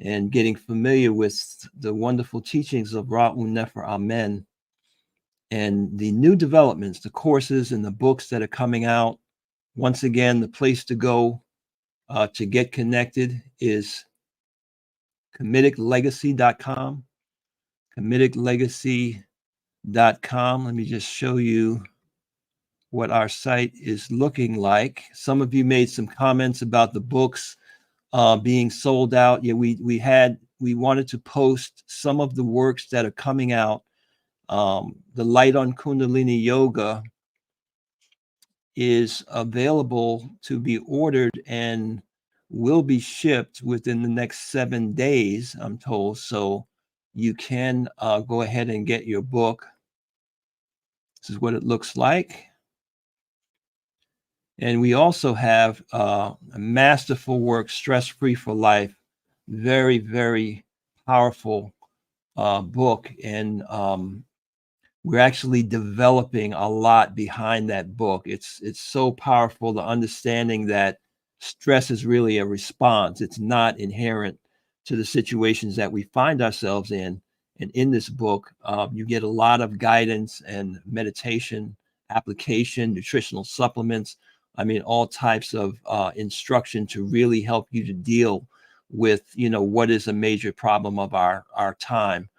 and getting familiar with the wonderful teachings of Ra Un Nefer Amen and the new developments, the courses and the books that are coming out. Once again, the place to go to get connected is KemeticLegacy.com. KemeticLegacy.com. Let me just show you what our site is looking like. Some of you made some comments about the books being sold out. Yeah, we wanted to post some of the works that are coming out. The Light on Kundalini Yoga is available to be ordered and will be shipped within the next 7 days, I'm told. So you can go ahead and get your book. This is what it looks like. And we also have a masterful work, Stress Free for Life. Very, very powerful book. And we're actually developing a lot behind that book. It's so powerful, the understanding that stress is really a response. It's not inherent to the situations that we find ourselves in. And in this book, you get a lot of guidance and meditation, application, nutritional supplements. I mean, all types of instruction to really help you to deal with, what is a major problem of our time.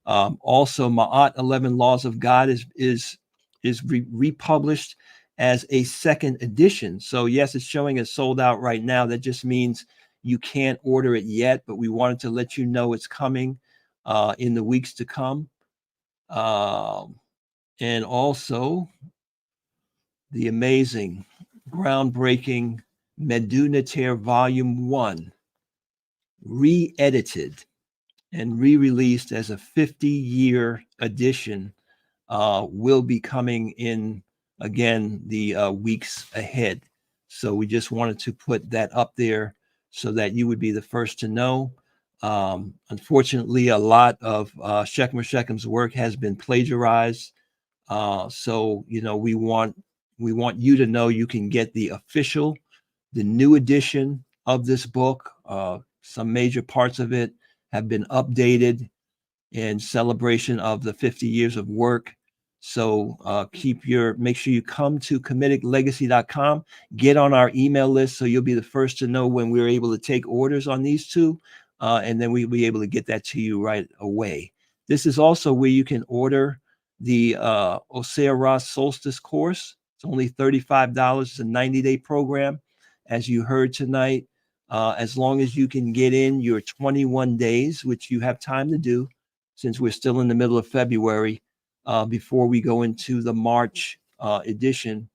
Also, Ma'at 11 Laws of God is republished as a second edition. So yes, it's showing as sold out right now. That just means you can't order it yet, but we wanted to let you know it's coming in the weeks to come. And also the amazing, groundbreaking Meduniter Volume 1, re-edited and re-released as a 50-year edition, will be coming in again the weeks ahead. So we just wanted to put that up there so that you would be the first to know. Unfortunately, a lot of Shekmer Shekem's work has been plagiarized. So we want you to know you can get the new edition of this book. Some major parts of it have been updated in celebration of the 50 years of work. So make sure you come to KemeticLegacy.com, get on our email list so you'll be the first to know when we're able to take orders on these two, and then we'll be able to get that to you right away. This is also where you can order the Osea Ra Solstice course. It's only $35. It's a 90-day program, as you heard tonight. As long as you can get in your 21 days, which you have time to do, since we're still in the middle of February, before we go into the March edition,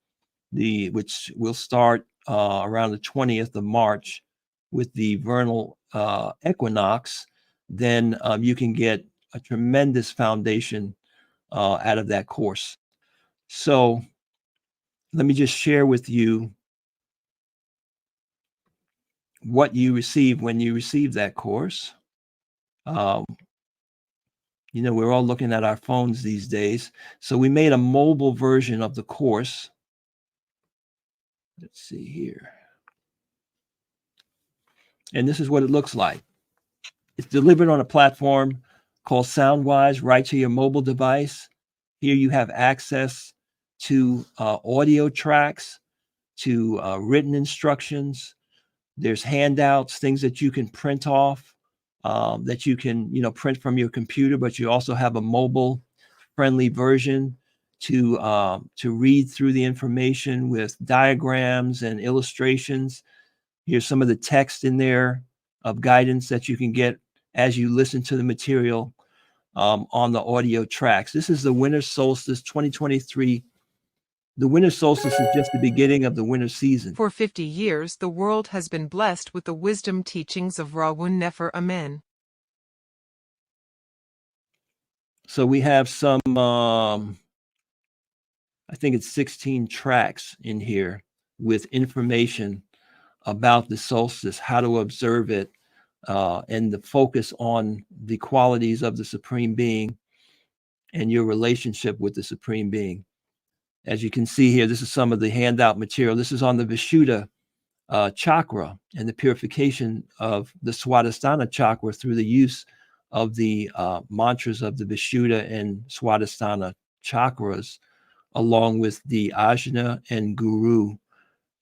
which will start around the 20th of March with the vernal equinox, then you can get a tremendous foundation out of that course. So let me just share with you what you receive when you receive that course. We're all looking at our phones these days. So we made a mobile version of the course. Let's see here. And this is what it looks like. It's delivered on a platform called Soundwise, right to your mobile device. Here you have access to audio tracks, to written instructions. There's handouts, things that you can print off, that you can, print from your computer, but you also have a mobile friendly version to read through the information with diagrams and illustrations. Here's some of the text in there of guidance that you can get as you listen to the material on the audio tracks. This is the Winter Solstice 2023. The winter solstice is just the beginning of the winter season. For 50 years, the world has been blessed with the wisdom teachings of Ra Un Nefer Amen. So we have some I think it's 16 tracks in here with information about the solstice, how to observe it, and the focus on the qualities of the Supreme Being and your relationship with the Supreme Being. As you can see here, this is some of the handout material. This is on the Vishuddha chakra and the purification of the Swadhisthana chakra through the use of the mantras of the Vishuddha and Swadhisthana chakras, along with the Ajna and Guru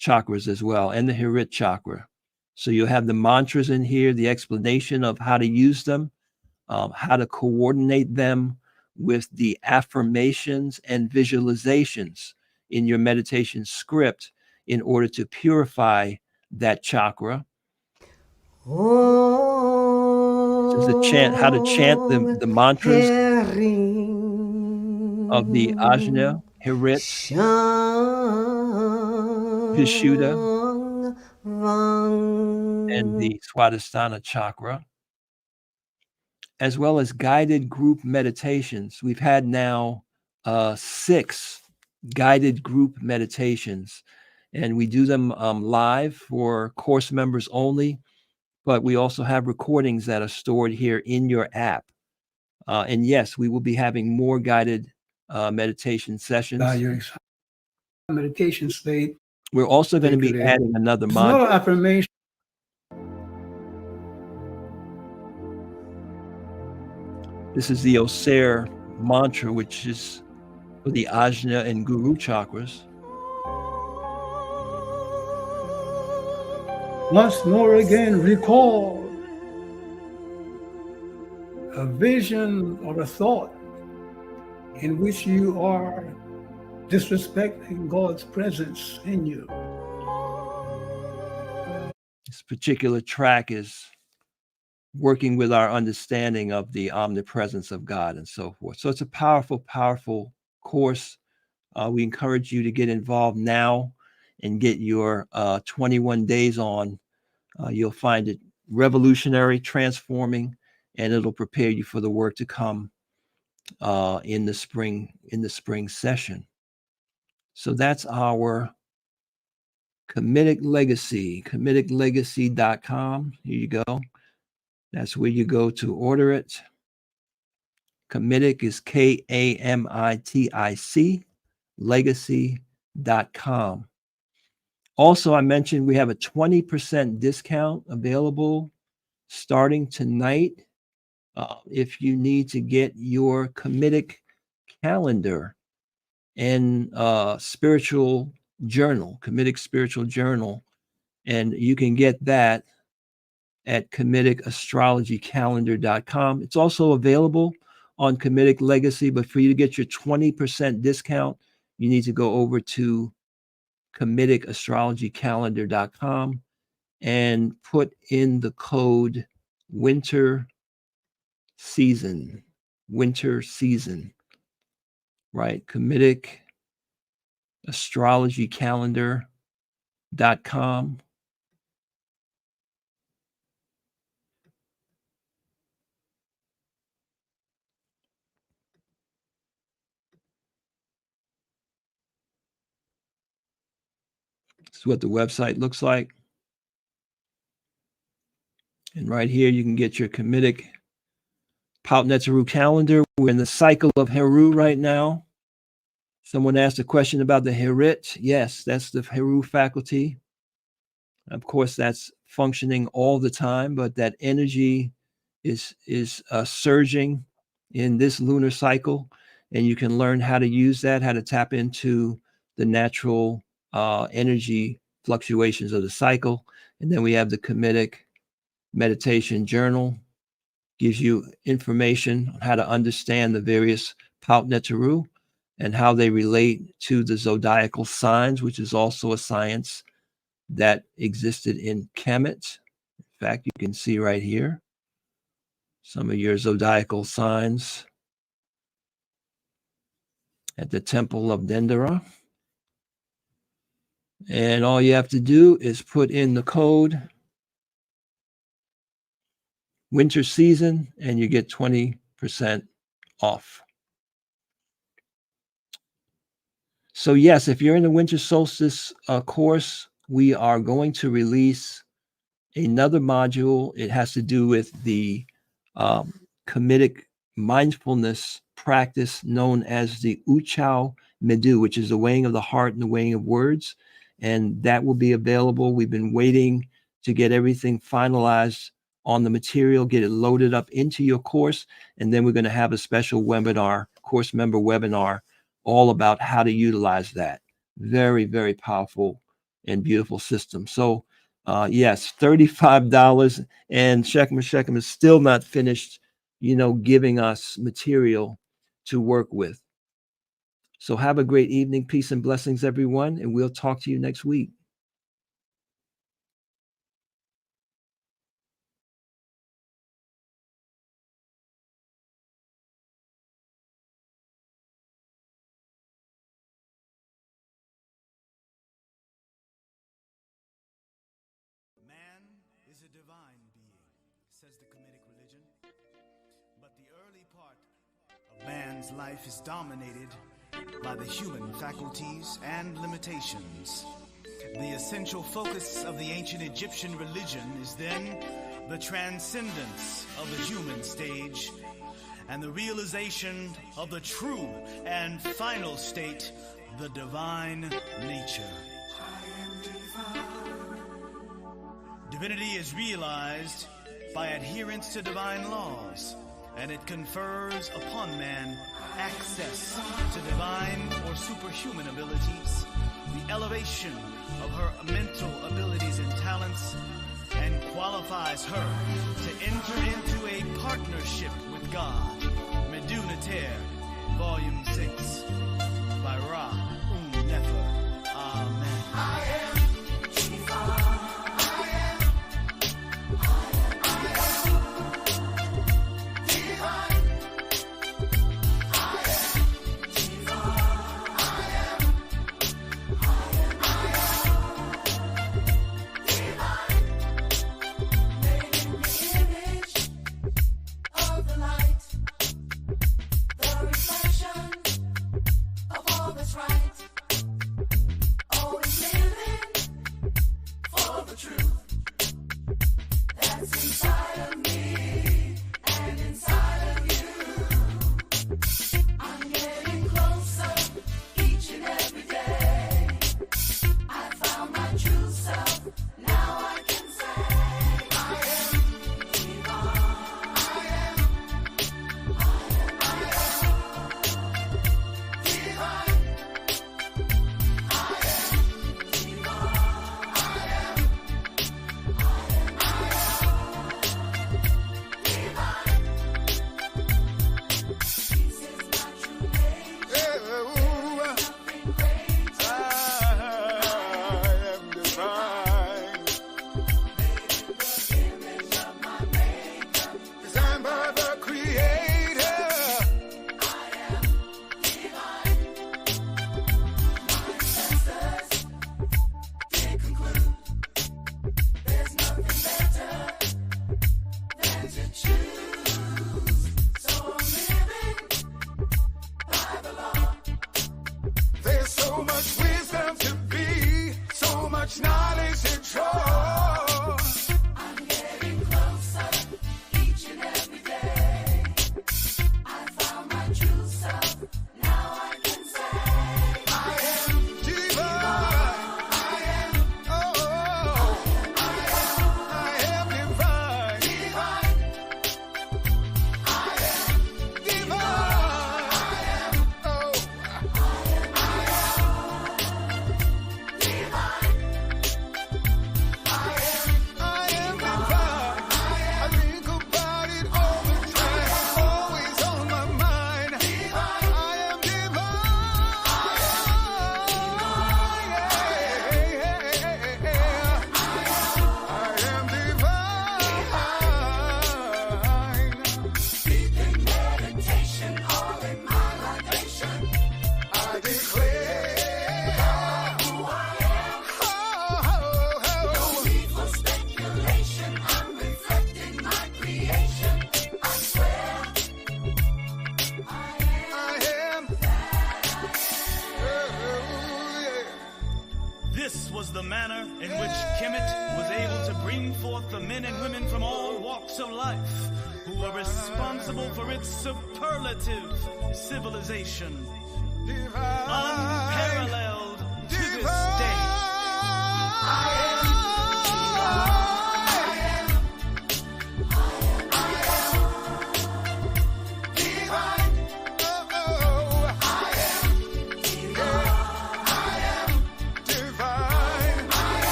chakras as well, and the Hirit chakra. So you'll have the mantras in here, the explanation of how to use them, how to coordinate them with the affirmations and visualizations in your meditation script in order to purify that chakra. This is a chant, how to chant the mantras of the Ajna, Hirit, Vishuddha, and the Swadhisthana chakra, as well as guided group meditations. We've had now 6 guided group meditations, and we do them live for course members only, but we also have recordings that are stored here in your app. And yes, we will be having more guided meditation sessions. Meditation state. We're also going to be adding another It's not an mantra. affirmation. This is the Osir mantra, which is for the Ajna and Guru chakras. Once more again, recall a vision or a thought in which you are disrespecting God's presence in you. This particular track is working with our understanding of the omnipresence of God and so forth. So it's a powerful, powerful course. We encourage you to get involved now and get your 21 days on. You'll find it revolutionary, transforming, and it'll prepare you for the work to come in the spring session. So that's our Comedic Legacy, comediclegacy.com. Here you go. That's where you go to order it. Comedic is Kamitic, legacy.com. Also, I mentioned we have a 20% discount available starting tonight. If you need to get your Comedic calendar and spiritual journal, Comedic spiritual journal, and you can get that at comedicastrologycalendar.com. It's also available on Comedic Legacy, but for you to get your 20% discount, you need to go over to comedicastrologycalendar.com and put in the code winter season, right? comedicastrologycalendar.com. This is what the website looks like. And right here, you can get your Comedic Pautnetzeru calendar. We're in the cycle of Heru right now. Someone asked a question about the Hirit. Yes, that's the Heru faculty. Of course, that's functioning all the time, but that energy is surging in this lunar cycle, and you can learn how to use that, how to tap into the natural energy fluctuations of the cycle. And then we have the Comedic meditation journal, gives you information on how to understand the various Pautnetzeru and how they relate to the zodiacal signs, which is also a science that existed in Kemet. In fact, you can see right here some of your zodiacal signs at the Temple of Dendera. And all you have to do is put in the code winter season and you get 20% off. So yes, if you're in the winter solstice course, we are going to release another module. It has to do with the comedic mindfulness practice known as the Uchao Medu, which is the weighing of the heart and the weighing of words. And that will be available. We've been waiting to get everything finalized on the material, get it loaded up into your course. And then we're going to have a special webinar, course member webinar, all about how to utilize that. Very, very powerful and beautiful system. So yes, $35, and Shechem is still not finished, giving us material to work with. So have a great evening. Peace and blessings, everyone, and we'll talk to you next week. Man is a divine being, says the Kemetic religion. But the early part of man's life is dominated by the human faculties and limitations. The essential focus of the ancient Egyptian religion is then the transcendence of the human stage and the realization of the true and final state, the divine nature. Divinity is realized by adherence to divine laws, and it confers upon man access to divine or superhuman abilities, the elevation of her mental abilities and talents, and qualifies her to enter into a partnership with God. Ra Un Nefer, Volume 6, by Ra Un Nefer Amen. Of all that's right. life, who are responsible for its superlative civilization. Unparalleled